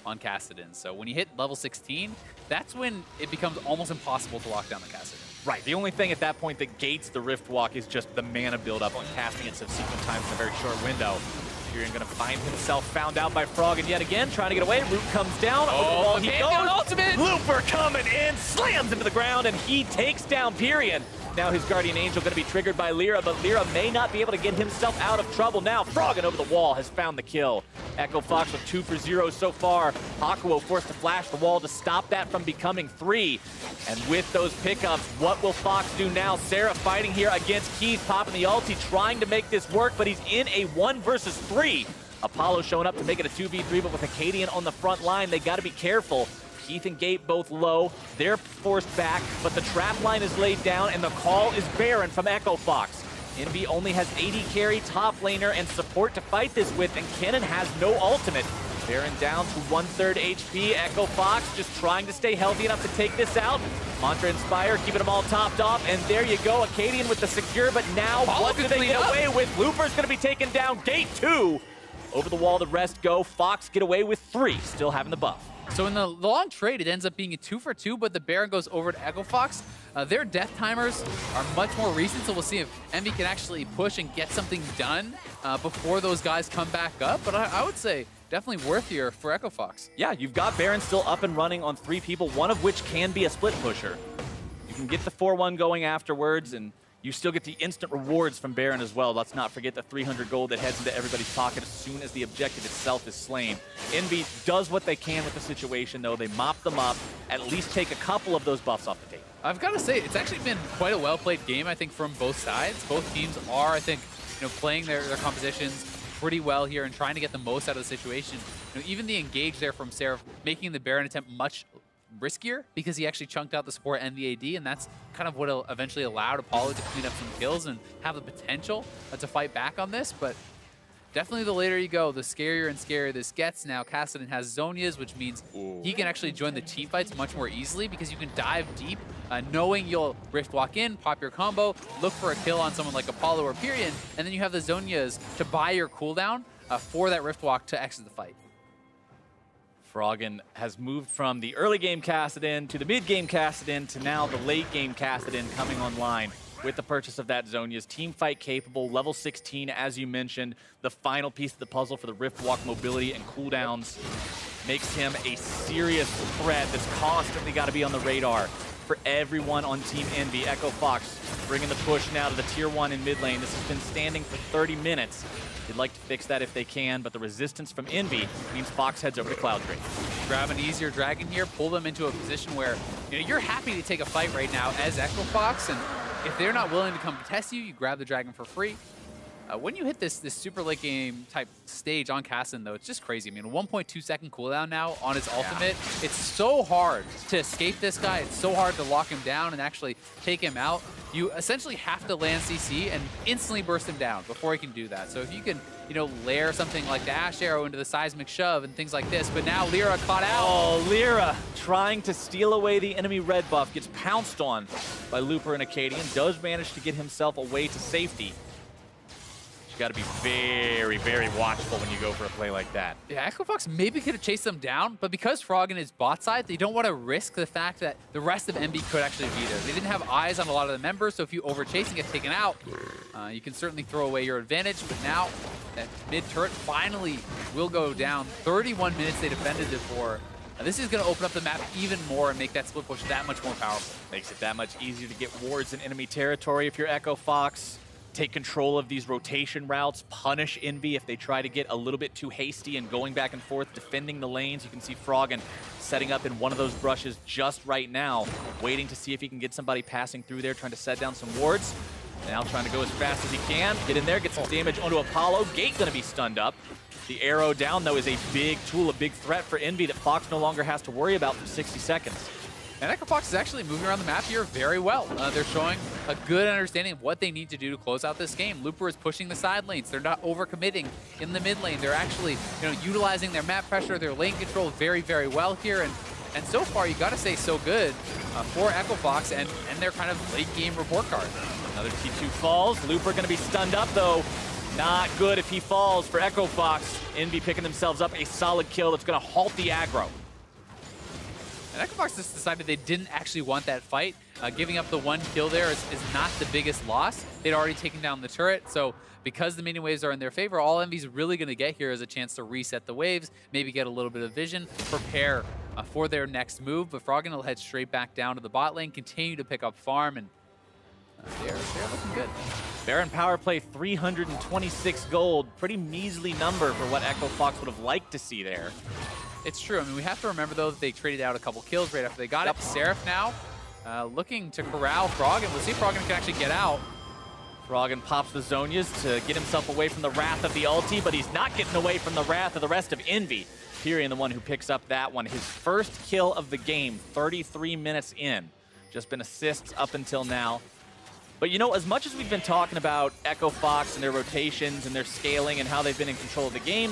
on Kassadin. So when you hit level 16, that's when it becomes almost impossible to lock down the Kassadin. Right, the only thing at that point that gates the Rift Walk is just the mana buildup on casting it subsequent times in a very short window. Pirean gonna find himself found out by Froggen yet again, trying to get away. Root comes down, over the wall he goes. Ultimate! Looper coming in, slams into the ground, and he takes down Pirean. Now his Guardian Angel gonna be triggered by LirA, but LirA may not be able to get himself out of trouble now. Froggen over the wall has found the kill. Echo Fox with 2 for 0 so far. Hakuho forced to flash the wall to stop that from becoming 3. And with those pickups, what will Fox do now? Seraph fighting here against Keith, popping the ulti, trying to make this work, but he's in a 1 versus 3. Apollo showing up to make it a 2v3, but with Akaadian on the front line, they gotta be careful. Keith and Gate both low. They're forced back, but the trap line is laid down, and the call is barren from Echo Fox. Envy only has AD carry, top laner, and support to fight this with, and Kennen has no ultimate. Baron down to 1/3 HP. Echo Fox just trying to stay healthy enough to take this out. Mantra Inspire, keeping them all topped off, and there you go. Akaadian with the secure, but now what do they get away with? Looper's going to be taken down. Gate 2. Over the wall, the rest go. Fox get away with 3, still having the buff. So in the long trade, it ends up being a 2 for 2, but the Baron goes over to Echo Fox. Their death timers are much more recent, so we'll see if Envy can actually push and get something done before those guys come back up. But I would say definitely worth here for Echo Fox. Yeah, you've got Baron still up and running on 3 people, one of which can be a split pusher. You can get the 4-1 going afterwards, and you still get the instant rewards from Baron as well. Let's not forget the 300 gold that heads into everybody's pocket as soon as the objective itself is slain. Envy does what they can with the situation, though. They mop them up, at least take a couple of those buffs off the table. I've got to say, it's actually been quite a well-played game, I think, from both sides. Both teams are, I think, playing their compositions pretty well here and trying to get the most out of the situation. Even the engage there from Seraph, making the Baron attempt much riskier because he actually chunked out the support and the AD, and that's kind of what eventually allowed Apollo to clean up some kills and have the potential to fight back on this. But definitely the later you go, the scarier and scarier this gets. Now Kassadin has Zhonya's, which means he can actually join the team fights much more easily because you can dive deep, knowing you'll Rift Walk in, pop your combo, look for a kill on someone like Apollo or Pirean, and then you have the Zhonya's to buy your cooldown for that Rift Walk to exit the fight. Froggen has moved from the early game Kassadin to the mid game Kassadin to now the late game Kassadin coming online with the purchase of that Zhonya's. Team fight capable, level 16 as you mentioned. The final piece of the puzzle for the Rift Walk mobility and cooldowns makes him a serious threat that's constantly got to be on the radar for everyone on Team EnVy. Echo Fox bringing the push now to the tier 1 in mid lane. This has been standing for 30 minutes. They'd like to fix that if they can, but the resistance from EnVy means Fox heads over to Cloud Trade. Grab an easier Dragon here, pull them into a position where you're happy to take a fight right now as Echo Fox, and if they're not willing to come test you, you grab the Dragon for free. When you hit this super late game type stage on Kassadin, though, it's just crazy. I mean, a 1.2 second cooldown now on his ultimate. It's so hard to escape this guy. It's so hard to lock him down and actually take him out. You essentially have to land CC and instantly burst him down before he can do that. So if you can, layer something like the Ashe arrow into the seismic shove and things like this, but now LirA caught out. Oh, LirA trying to steal away the enemy red buff, gets pounced on by Looper and Akaadian, does manage to get himself away to safety. You got to be very, very watchful when you go for a play like that. Yeah, Echo Fox maybe could have chased them down, but because Froggen is bot side, they don't want to risk the fact that the rest of EnVy could actually be there. They didn't have eyes on a lot of the members, so if you overchase and get taken out, you can certainly throw away your advantage. But now that mid turret finally will go down. 31 minutes they defended it for. This is going to open up the map even more and make that split push that much more powerful. Makes it that much easier to get wards in enemy territory if you're Echo Fox. Take control of these rotation routes, punish EnVy if they try to get a little bit too hasty and going back and forth, defending the lanes. You can see Froggen setting up in one of those brushes just right now, waiting to see if he can get somebody passing through there, trying to set down some wards. Now trying to go as fast as he can, get in there, get some damage onto Apollo. Gate gonna be stunned up. The arrow down, though, is a big tool, a big threat for EnVy that Fox no longer has to worry about for 60 seconds. And Echo Fox is actually moving around the map here very well. They're showing a good understanding of what they need to do to close out this game. Looper is pushing the side lanes. They're not overcommitting in the mid lane. They're actually, utilizing their map pressure, their lane control very, very well here. And so far, you got to say so good for Echo Fox and their kind of late game report card. Another T2 falls. Looper going to be stunned up, though. Not good if he falls for Echo Fox. EnVy picking themselves up a solid kill that's going to halt the aggro. And Echo Fox just decided they didn't actually want that fight. Giving up the one kill there is not the biggest loss. They'd already taken down the turret, so because the minion waves are in their favor, all EnVy's really going to get here is a chance to reset the waves, maybe get a little bit of vision, prepare for their next move. But Froggen will head straight back down to the bot lane, continue to pick up farm, and they're looking good. Baron power play 326 gold, pretty measly number for what Echo Fox would have liked to see there. It's true. I mean, we have to remember, though, that they traded out a couple kills right after they got it. Seraph now looking to corral Froggen. We'll see if Froggen can actually get out. Froggen pops the Zhonya's to get himself away from the wrath of the ulti, but he's not getting away from the wrath of the rest of EnVy. Pirean, the one who picks up that one. His first kill of the game, 33 minutes in. Just been assists up until now. But as much as we've been talking about Echo Fox and their rotations and their scaling and how they've been in control of the game,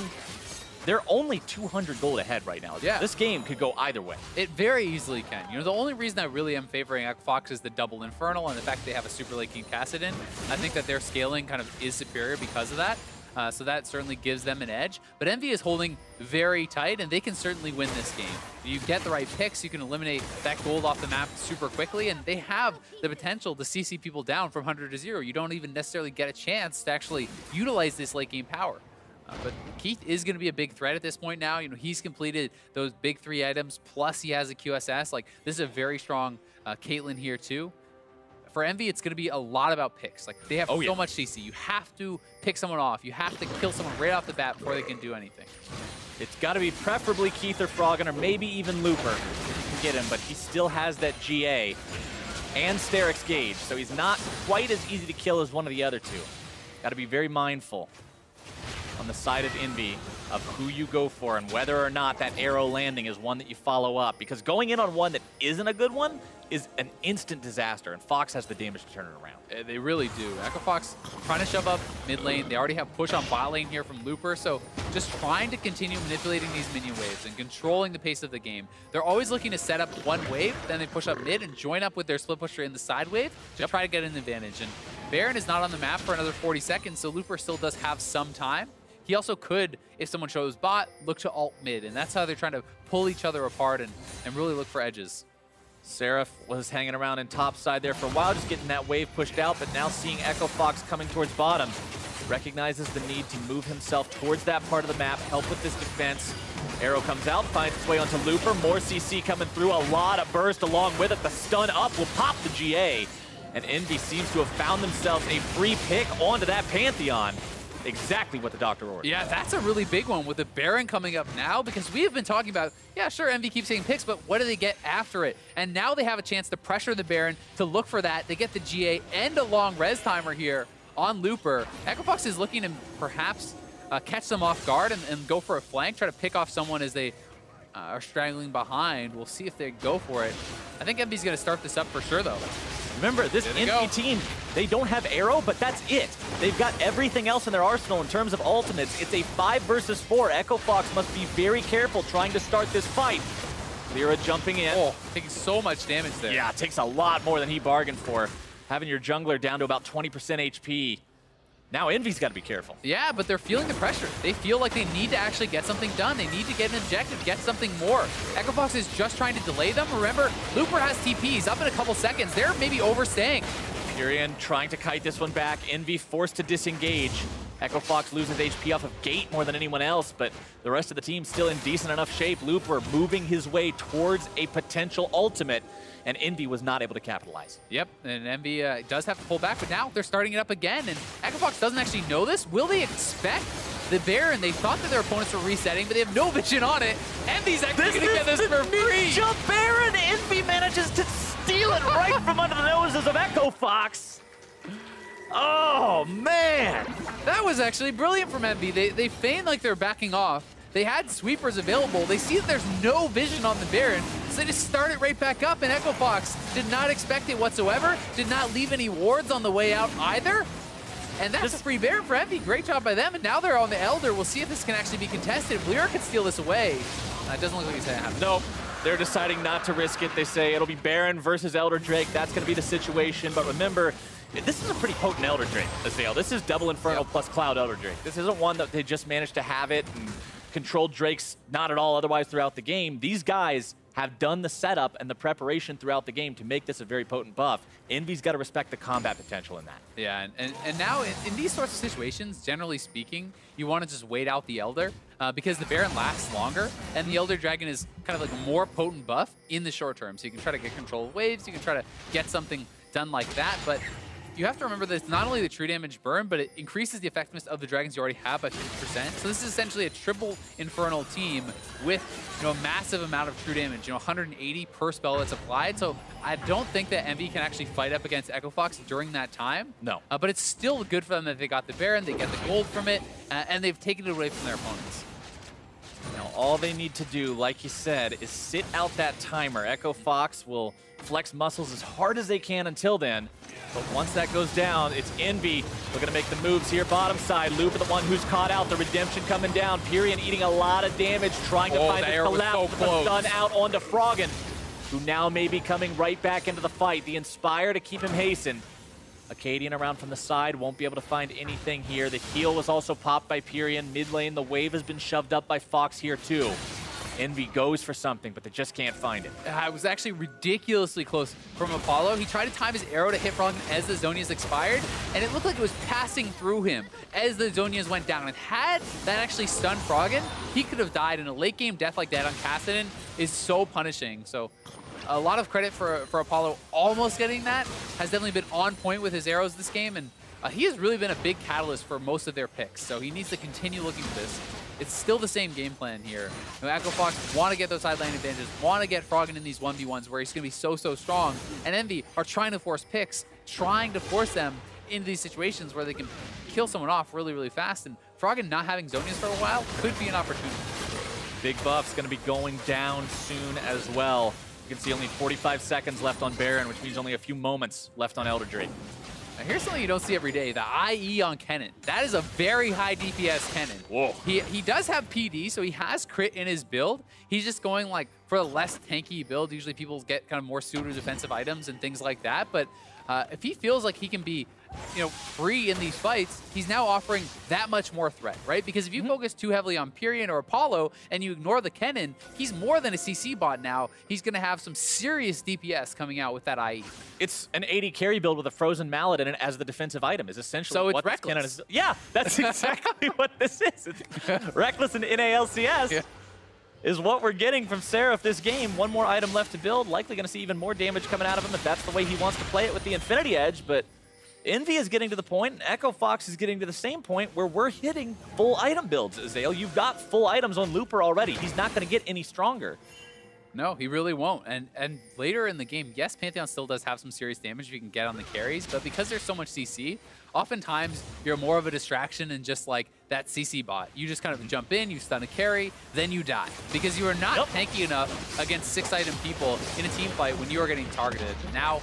they're only 200 gold ahead right now. Yeah. This game could go either way. It very easily can. The only reason I really am favoring Echo Fox is the double Infernal and the fact that they have a super late game Kassadin. I think that their scaling kind of is superior because of that. So that certainly gives them an edge. But EnVy is holding very tight, and they can certainly win this game. You get the right picks, you can eliminate that gold off the map super quickly, and they have the potential to CC people down from 100 to 0. You don't even necessarily get a chance to actually utilize this late game power. But Keith is going to be a big threat at this point now. He's completed those big 3 items, plus he has a QSS. This is a very strong Caitlyn here, too. For EnVy, it's going to be a lot about picks. They have so much CC. You have to pick someone off. You have to kill someone right off the bat before they can do anything. It's got to be preferably Keith or Froggen, or maybe even Looper if you can get him, but he still has that GA. and Steric's gauge, so he's not quite as easy to kill as one of the other two. Got to be very mindful on the side of EnVy of who you go for and whether or not that arrow landing is one that you follow up, because going in on one that isn't a good one is an instant disaster, and Fox has the damage to turn it around. They really do. Echo Fox trying to shove up mid lane. They already have push on bot lane here from LirA, so just trying to continue manipulating these minion waves and controlling the pace of the game. They're always looking to set up one wave, then they push up mid and join up with their split pusher in the side wave to try to get an advantage. And Baron is not on the map for another 40 seconds, so LirA still does have some time. He also could, if someone shows bot, look to ult mid, and that's how they're trying to pull each other apart and really look for edges. Seraph was hanging around in top side there for a while, just getting that wave pushed out, but now seeing Echo Fox coming towards bottom, recognizes the need to move himself towards that part of the map, help with this defense. Arrow comes out, finds its way onto LirA, more CC coming through, a lot of burst along with it. The stun up will pop the GA, and EnVy seems to have found themselves a free pick onto that Pantheon. Exactly what the doctor ordered. Yeah, that's a really big one with the Baron coming up now, because we have been talking about, yeah, sure, EnVy keeps taking picks, but what do they get after it? And now they have a chance to pressure the Baron to look for that. They get the GA and a long res timer here on LirA. Echo Fox is looking to perhaps catch them off guard and go for a flank, try to pick off someone as they are straggling behind. We'll see if they go for it. I think EnVy's going to start this up for sure, though. Remember, this EnVy team, they don't have arrow, but that's it. They've got everything else in their arsenal in terms of ultimates. It's a 5 versus 4. Echo Fox must be very careful trying to start this fight. LirA jumping in. Oh, taking so much damage there. Yeah, it takes a lot more than he bargained for. Having your jungler down to about 20% HP. Now EnVy's got to be careful. Yeah, but they're feeling the pressure. They feel like they need to actually get something done. They need to get an objective, get something more. Echo Fox is just trying to delay them. Remember, LirA has TPs up in a couple seconds. They're maybe overstaying. Pirean trying to kite this one back. EnVy forced to disengage. Echo Fox loses HP off of Gate more than anyone else, but the rest of the team still in decent enough shape. LirA moving his way towards a potential ultimate, and EnVy was not able to capitalize. Yep, and EnVy does have to pull back, but now they're starting it up again, and Echo Fox doesn't actually know this. Will they expect the Baron? They thought that their opponents were resetting, but they have no vision on it. EnVy's actually going to get this for free. Jump Baron! EnVy manages to steal it right from under the noses of Echo Fox. Oh, man! That was actually brilliant from EnVy. They feign like they're backing off. They had sweepers available. They see that there's no vision on the Baron, so they just start it right back up, and Echo Fox did not expect it whatsoever, did not leave any wards on the way out either. And that's a free Baron for EnVy. Great job by them, and now they're on the Elder. We'll see if this can actually be contested. If LirA can steal this away, it doesn't look like it's going to happen. Nope. They're deciding not to risk it. They say it'll be Baron versus Elder Drake. That's going to be the situation, but remember, this is a pretty potent Elder Drake, Azael. This is double Infernal plus Cloud Elder Drake. This isn't one that they just managed to have it and controlled Drakes not at all otherwise throughout the game. These guys have done the setup and the preparation throughout the game to make this a very potent buff. EnVy's got to respect the combat potential in that. Yeah, and now in these sorts of situations, generally speaking, you want to just wait out the Elder because the Baron lasts longer, and the Elder Dragon is kind of like a more potent buff in the short term. So you can try to get control of waves, you can try to get something done like that, but you have to remember that it's not only the true damage burn, but it increases the effectiveness of the dragons you already have by 50%. So this is essentially a triple Infernal team with a massive amount of true damage, 180 per spell that's applied. So I don't think that EnVy can actually fight up against Echo Fox during that time. No. But it's still good for them that they got the Baron, they get the gold from it, and they've taken it away from their opponents. Now, all they need to do, like you said, is sit out that timer. Echo Fox will flex muscles as hard as they can until then. But once that goes down, it's EnVy looking to make the moves here. Bottom side, LirA the one who's caught out. The redemption coming down. Pirean eating a lot of damage, trying to find the collapse with the stun out onto Froggen, who now may be coming right back into the fight. The Inspire to keep him hastened. Akaadian around from the side, won't be able to find anything here. The heal was also popped by Pirean. Mid lane, the wave has been shoved up by Fox here too. EnVy goes for something, but they just can't find it. It was actually ridiculously close from Apollo. He tried to time his arrow to hit Froggen as the Zonias expired, and it looked like it was passing through him as the Zonias went down. And had that actually stunned Froggen, he could have died. And a late game death like that on Kassadin is so punishing. So a lot of credit for Apollo almost getting that. Has definitely been on point with his arrows this game, and he has really been a big catalyst for most of their picks. So he needs to continue looking for this. it's still the same game plan here. You know, Echo Fox want to get those side lane advantages, want to get Froggen in these 1v1s where he's going to be so strong, and Envy are trying to force picks, trying to force them into these situations where they can kill someone off really fast, and Froggen not having Zhonya's for a while could be an opportunity. Big buff's going to be going down soon as well. You can see only 45 seconds left on Baron, which means only a few moments left on Elder Drake. Now here's something you don't see every day, the IE on Kennen. That is a very high DPS Kennen. Whoa. He does have PD, so he has crit in his build. He's just going like for a less tanky build. Usually people get kind of more pseudo defensive items and things like that, but if he feels like he can be, you know, free in these fights, he's now offering that much more threat, right? Because if you focus too heavily on Pirean or Apollo and you ignore the Kennen, he's more than a CC bot now. He's going to have some serious DPS coming out with that IE. It's an AD carry build with a frozen mallet in it as the defensive item is essentially so it's what reckless. Kennen is. Yeah, that's exactly what this is. It's reckless in NA LCS is what we're getting from Seraph this game. One more item left to build. Likely going to see even more damage coming out of him if that's the way he wants to play it with the Infinity Edge, but Envy is getting to the point, and Echo Fox is getting to the same point where we're hitting full item builds, Azael. You've got full items on Looper already. He's not going to get any stronger. No, he really won't. And later in the game, yes, Pantheon still does have some serious damage if you can get on the carries, but because there's so much CC, oftentimes you're more of a distraction than just like that CC bot. You just kind of jump in, you stun a carry, then you die. Because you are not tanky enough against 6-item people in a team fight when you are getting targeted. Now,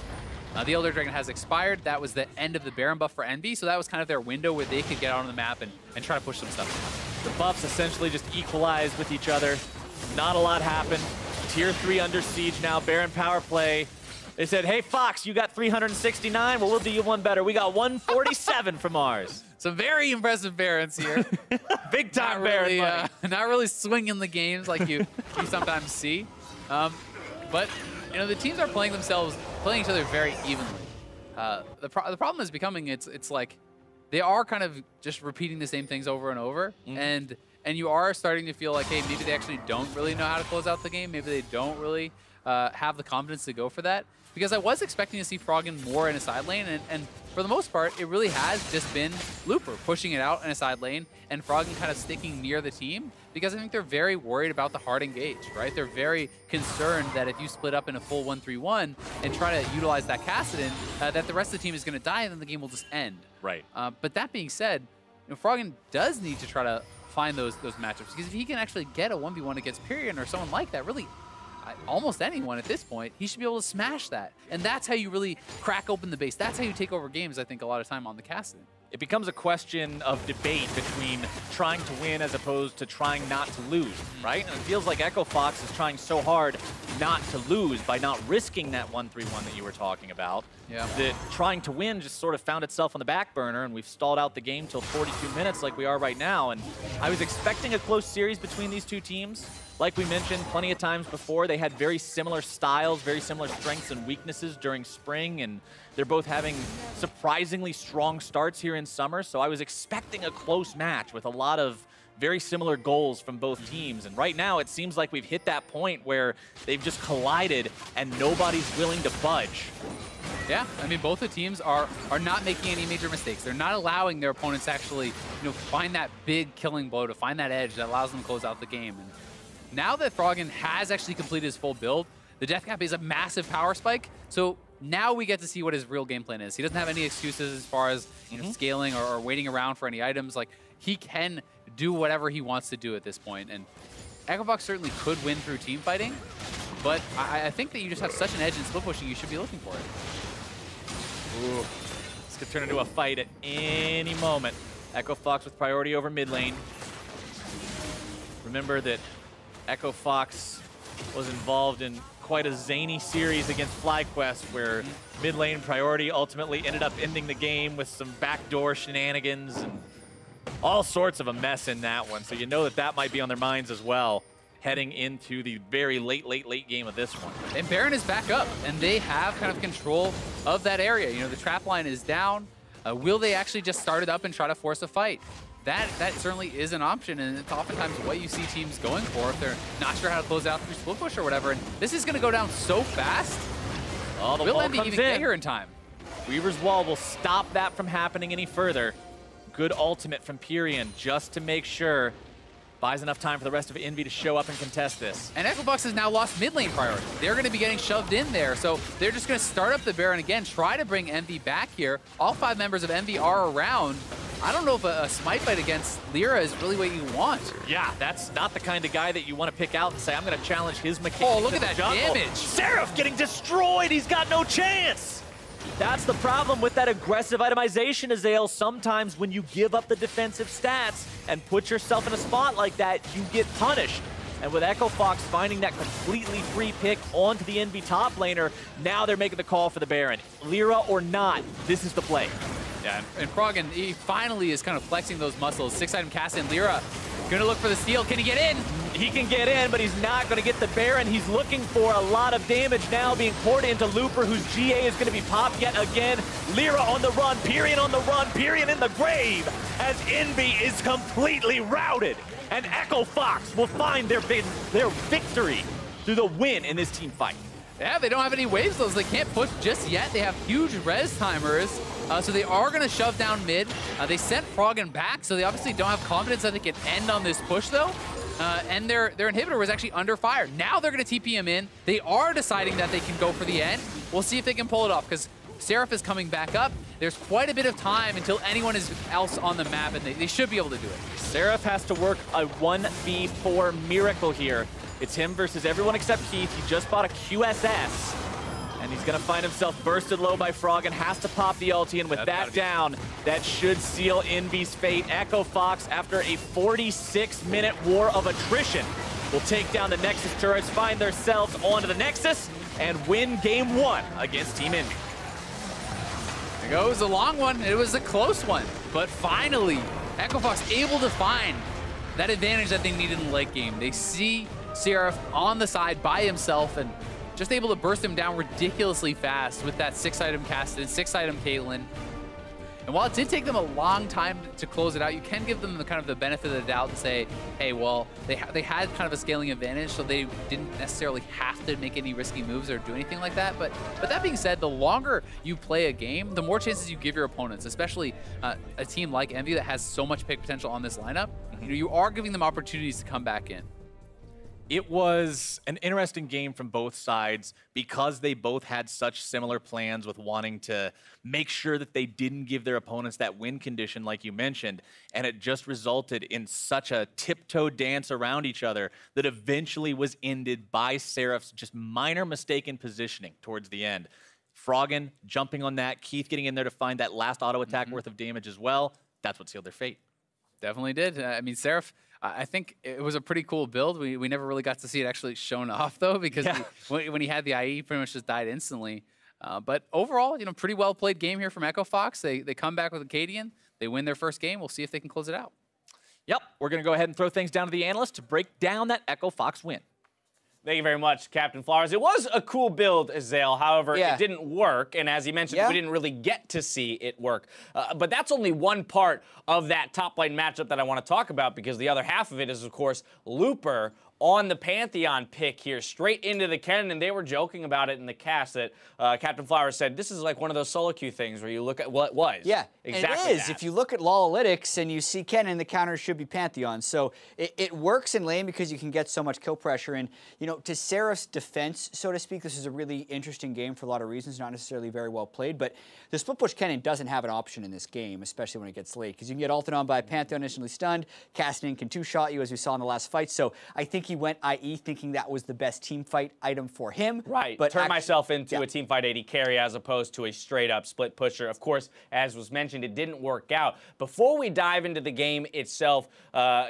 the Elder Dragon has expired. That was the end of the Baron buff for Envy, so that was kind of their window where they could get on the map and try to push some stuff. The buffs essentially just equalized with each other. Not a lot happened. Tier 3 under siege now, Baron power play. They said, hey, Fox, you got 369? Well, we'll do you one better. We got 147 from ours. Some very impressive Barons here. Big time Baron money. Not really swinging the games like you sometimes see. But, you know, the teams are playing each other very evenly. The problem is becoming, it's like, they are kind of just repeating the same things over and over. And you are starting to feel like, hey, maybe they actually don't really know how to close out the game. Maybe they don't really have the confidence to go for that. Because I was expecting to see Froggen more in a side lane, and for the most part, it really has just been Looper pushing it out in a side lane, and Froggen kind of sticking near the team, because I think they're very worried about the hard engage, right? They're very concerned that if you split up in a full 1-3-1 and try to utilize that Kassadin, that the rest of the team is going to die, and then the game will just end. Right. But that being said, you know, Froggen does need to try to find those matchups, because if he can actually get a 1v1 against Pirean or someone like that, really almost anyone at this point, he should be able to smash that. And that's how you really crack open the base. That's how you take over games, I think, a lot of time on the Kassadin. It becomes a question of debate between trying to win as opposed to trying not to lose, right? And it feels like Echo Fox is trying so hard not to lose by not risking that 1-3-1 that you were talking about. Yeah. That trying to win just sort of found itself on the back burner, and we've stalled out the game till 42 minutes like we are right now. And I was expecting a close series between these two teams. Like we mentioned plenty of times before, they had very similar styles, very similar strengths and weaknesses during spring, and they're both having surprisingly strong starts here in summer. So I was expecting a close match with a lot of very similar goals from both teams. And right now, it seems like we've hit that point where they've just collided and nobody's willing to budge. Yeah, I mean, both the teams are not making any major mistakes. They're not allowing their opponents to actually, you know, find that big killing blow, to find that edge that allows them to close out the game. And now that Froggen has actually completed his full build, the death cap is a massive power spike. So now we get to see what his real game plan is. He doesn't have any excuses as far as, you know, scaling or waiting around for any items. Like, he can do whatever he wants to do at this point. And Echo Fox certainly could win through team fighting, but I think that you just have such an edge in split pushing, you should be looking for it. Ooh, this could turn into a fight at any moment. Echo Fox with priority over mid lane. Remember that Echo Fox was involved in quite a zany series against FlyQuest where mid lane priority ultimately ended up ending the game with some backdoor shenanigans and all sorts of a mess in that one. So you know that that might be on their minds as well, heading into the very late game of this one. And Baron is back up, and they have kind of control of that area. You know, the trap line is down. Will they actually just start it up and try to force a fight? That certainly is an option, and it's oftentimes what you see teams going for if they're not sure how to close out through split push or whatever. And this is going to go down so fast. Oh, the will wall Envy comes even get here in time? Weaver's Wall will stop that from happening any further. Good ultimate from Pirean just to make sure Buys enough time for the rest of EnVy to show up and contest this. And EchoBox has now lost mid lane priority. They're going to be getting shoved in there, so they're just going to start up the Baron again, try to bring EnVy back here. All 5 members of EnVy are around. I don't know if a smite fight against LirA is really what you want. Yeah, that's not the kind of guy that you want to pick out and say, I'm going to challenge his mechanics. Oh, look at that damage. Seraph getting destroyed. He's got no chance. That's the problem with that aggressive itemization, Azael. Sometimes when you give up the defensive stats and put yourself in a spot like that, you get punished. And with EchoFox finding that completely free pick onto the EnVy top laner, now they're making the call for the Baron. LirA or not, this is the play. Yeah, and Froggen, he finally is kind of flexing those muscles. 6-item Kassadin, LirA gonna look for the steal. Can he get in? He can get in, but he's not gonna get the Baron. He's looking for a lot of damage now being poured into Looper, whose GA is gonna be popped yet again. LirA on the run, Pirean on the run, Pirean in the grave, as EnVy is completely routed. And EchoFox will find their victory through the win in this team fight. Yeah, they don't have any waves though, so they can't push just yet. They have huge res timers, so they are going to shove down mid. They sent Froggen back, so they obviously don't have confidence that they can end on this push though. And their inhibitor was actually under fire. Now they're going to TP him in. They are deciding that they can go for the end. We'll see if they can pull it off, because Seraph is coming back up. There's quite a bit of time until anyone else on the map, and they should be able to do it. Seraph has to work a 1v4 miracle here. It's him versus everyone except Keith. He just bought a QSS, and he's going to find himself bursted low by Froggen. Has to pop the ulti, and with that down, that should seal EnVy's fate. EchoFox, after a 46-minute war of attrition, will take down the Nexus turrets, find themselves onto the Nexus, and win Game 1 against Team EnVy. There goes a long one. It was a close one, but finally, EchoFox able to find that advantage that they needed in the late game. They see Seraph on the side by himself and just able to burst him down ridiculously fast with that 6-item Kassadin, 6-item Caitlyn. And while it did take them a long time to close it out, you can give them the kind of the benefit of the doubt and say, hey, well, they had kind of a scaling advantage, so they didn't necessarily have to make any risky moves or do anything like that. But that being said, the longer you play a game, the more chances you give your opponents, especially a team like EnVy that has so much pick potential on this lineup. You know, you are giving them opportunities to come back in. It was an interesting game from both sides because they both had such similar plans with wanting to make sure that they didn't give their opponents that win condition like you mentioned, and it just resulted in such a tiptoe dance around each other that eventually was ended by Seraph's just minor mistake in positioning towards the end. Froggen jumping on that, Keith getting in there to find that last auto attack worth of damage as well. That's what sealed their fate. Definitely did. I mean, Seraph, I think it was a pretty cool build. We never really got to see it actually shown off, though, because when he had the IE, he pretty much just died instantly. But overall, you know, pretty well played game here from EchoFox. They come back with Akaadian. They win their first game. We'll see if they can close it out. Yep, we're going to go ahead and throw things down to the analyst to break down that EchoFox win. Thank you very much, Captain Flowers. It was a cool build, Azael. However, it didn't work. And as he mentioned, we didn't really get to see it work. But that's only one part of that top lane matchup that I want to talk about, because the other half of it is, of course, Looper on the Pantheon pick here, straight into the Kennen, and they were joking about it in the cast that Captain Flowers said, this is like one of those solo queue things where you look at what it was. Yeah, exactly it is. If you look at Lolalytics and you see Kennen, the counter should be Pantheon. So it works in lane because you can get so much kill pressure. And, you know, to Seraph's defense, so to speak, this is a really interesting game for a lot of reasons, not necessarily very well played. But the split push Kennen doesn't have an option in this game, especially when it gets late, because you can get ulted on by Pantheon instantly stunned. Kassadin can two-shot you, as we saw in the last fight. So I think he went IE thinking that was the best team fight item for him. Right, but turn myself into a team fight AD carry as opposed to a straight-up split pusher. Of course, as was mentioned, it didn't work out. Before we dive into the game itself,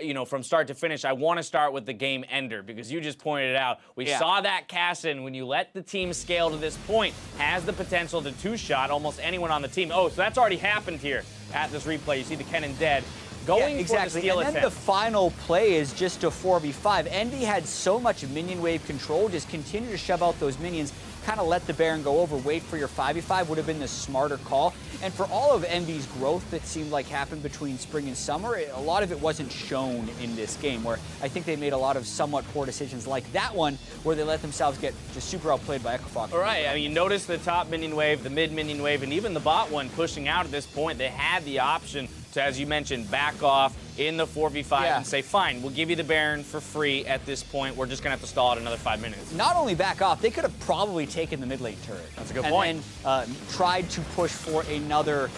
you know, from start to finish, I want to start with the game ender, because you just pointed out, we saw that Kassadin, when you let the team scale to this point, has the potential to two-shot almost anyone on the team. Oh, so that's already happened here at this replay. You see the Kennen dead. Going exactly. for the steal and then attempt. the final play is just a 4v5. EnVy had so much minion wave control, just continue to shove out those minions, kind of let the Baron go over, wait for your 5v5 would have been the smarter call. And for all of EnVy's growth that seemed like happened between spring and summer, a lot of it wasn't shown in this game, where I think they made a lot of somewhat poor decisions like that one, where they let themselves get just super outplayed by EchoFox. All right, I mean, you notice the top minion wave, the mid minion wave, and even the bot one pushing out at this point. They had the option to, as you mentioned, back off, in the 4v5 and say, fine, we'll give you the Baron for free at this point. We're just going to have to stall it another 5 minutes. Not only back off, they could have probably taken the mid lane turret. That's a good point. And tried to push for another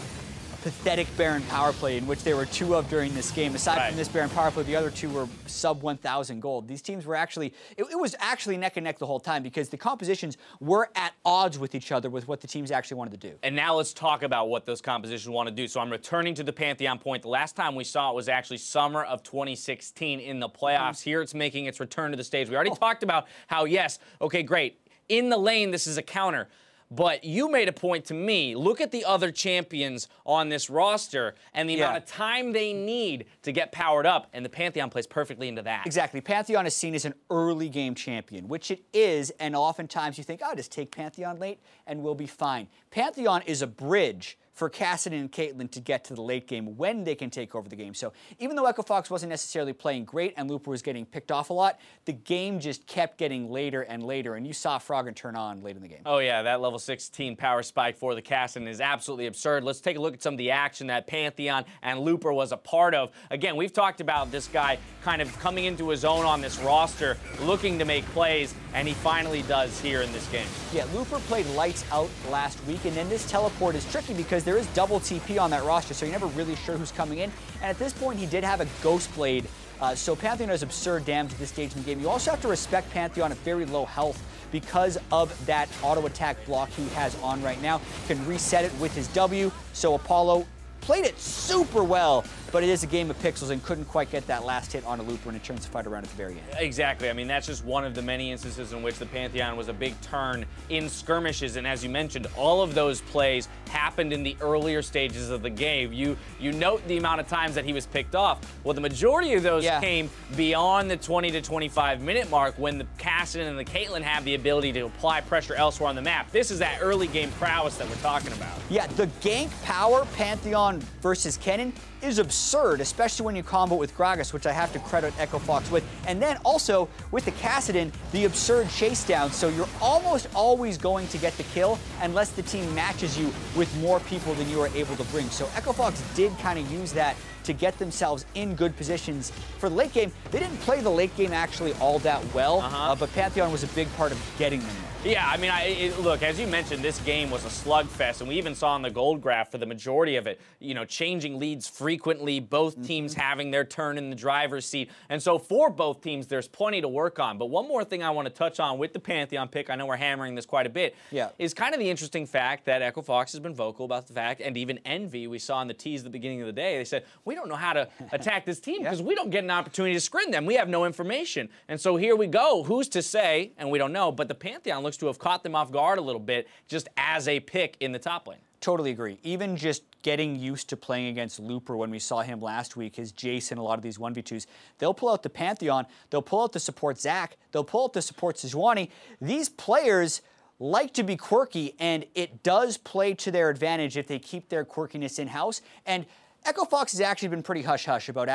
pathetic Baron power play, in which there were 2 of during this game. Aside from this Baron power play, the other 2 were sub 1,000 gold. These teams were actually, it was actually neck and neck the whole time, because the compositions were at odds with each other with what the teams actually wanted to do. And now let's talk about what those compositions want to do. So I'm returning to the Pantheon point. The last time we saw it was actually summer of 2016 in the playoffs. Here it's making its return to the stage. We already talked about how, yes, okay, great. In the lane, this is a counter. But you made a point to me. Look at the other champions on this roster and the amount of time they need to get powered up, and the Pantheon plays perfectly into that. Exactly. Pantheon is seen as an early game champion, which it is, and oftentimes you think, oh, just take Pantheon late and we'll be fine. Pantheon is a bridge for Kassadin and Caitlyn to get to the late game when they can take over the game. So even though Echo Fox wasn't necessarily playing great and Looper was getting picked off a lot, the game just kept getting later and later, and you saw Froggen turn on late in the game. Oh yeah, that level 16 power spike for the Kassadin is absolutely absurd. Let's take a look at some of the action that Pantheon and Looper was a part of. Again, we've talked about this guy kind of coming into his own on this roster, looking to make plays, and he finally does here in this game. Yeah, Looper played lights out last week, and then this teleport is tricky because there is double TP on that roster, so you're never really sure who's coming in. And at this point, he did have a Ghost Blade, so Pantheon does absurd damage at this stage in the game. You also have to respect Pantheon at very low health because of that auto attack block he has on right now. Can reset it with his W, so Apollo played it super well, but it is a game of pixels and couldn't quite get that last hit on a Looper, and it turns the fight around at the very end. Exactly. I mean, that's just one of the many instances in which the Pantheon was a big turn in skirmishes, and as you mentioned, all of those plays happened in the earlier stages of the game. You note the amount of times that he was picked off. Well, the majority of those came beyond the 20 to 25 minute mark when the Kassadin and the Caitlyn have the ability to apply pressure elsewhere on the map. This is that early game prowess that we're talking about. Yeah, the gank power Pantheon versus Kennen is absurd, especially when you combo with Gragas, which I have to credit Echo Fox with. And then also with the Kassadin, the absurd chase down, so you're almost always going to get the kill unless the team matches you with more people than you are able to bring. So Echo Fox did kind of use that to get themselves in good positions for the late game. They didn't play the late game actually all that well, but Pantheon was a big part of getting them there. Yeah, I mean, look, as you mentioned, this game was a slugfest, and we even saw on the gold graph for the majority of it, you know, changing leads frequently, both teams having their turn in the driver's seat. And so for both teams, there's plenty to work on. But one more thing I want to touch on with the Pantheon pick, I know we're hammering this quite a bit, is kind of the interesting fact that Echo Fox has been vocal about the fact, and even Envy, we saw in the tease at the beginning of the day, they said, we don't know how to attack this team because we don't get an opportunity to scrim them. We have no information. And so here we go. Who's to say, and we don't know, but the Pantheon looks to have caught them off guard a little bit just as a pick in the top lane. Totally agree. Even just getting used to playing against Looper when we saw him last week, his Jason, a lot of these 1v2s, they'll pull out the Pantheon, they'll pull out the support Zach, they'll pull out the support Sejuani. These players like to be quirky, and it does play to their advantage if they keep their quirkiness in-house. And Echo Fox has actually been pretty hush-hush about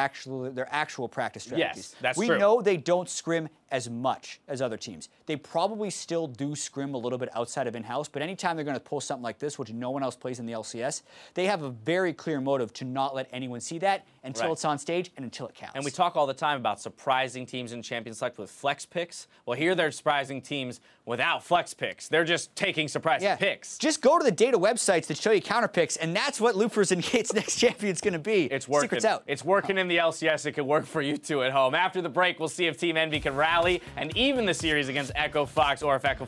their actual practice strategies. Yes, that's true. We know they don't scrim as much as other teams. They probably still do scrim a little bit outside of in-house, but anytime they're going to pull something like this, which no one else plays in the LCS, they have a very clear motive to not let anyone see that until it's on stage and until it counts. And we talk all the time about surprising teams in Champions Select with flex picks. Well, here they're surprising teams without flex picks. They're just taking surprising picks. Just go to the data websites that show you counter picks, and that's what Loopers and Gates' next champion's going to be. It's working. Secret's out. It's working in the LCS. It can work for you too at home. After the break, we'll see if Team Envy can rally and even the series against Echo Fox, or if Echo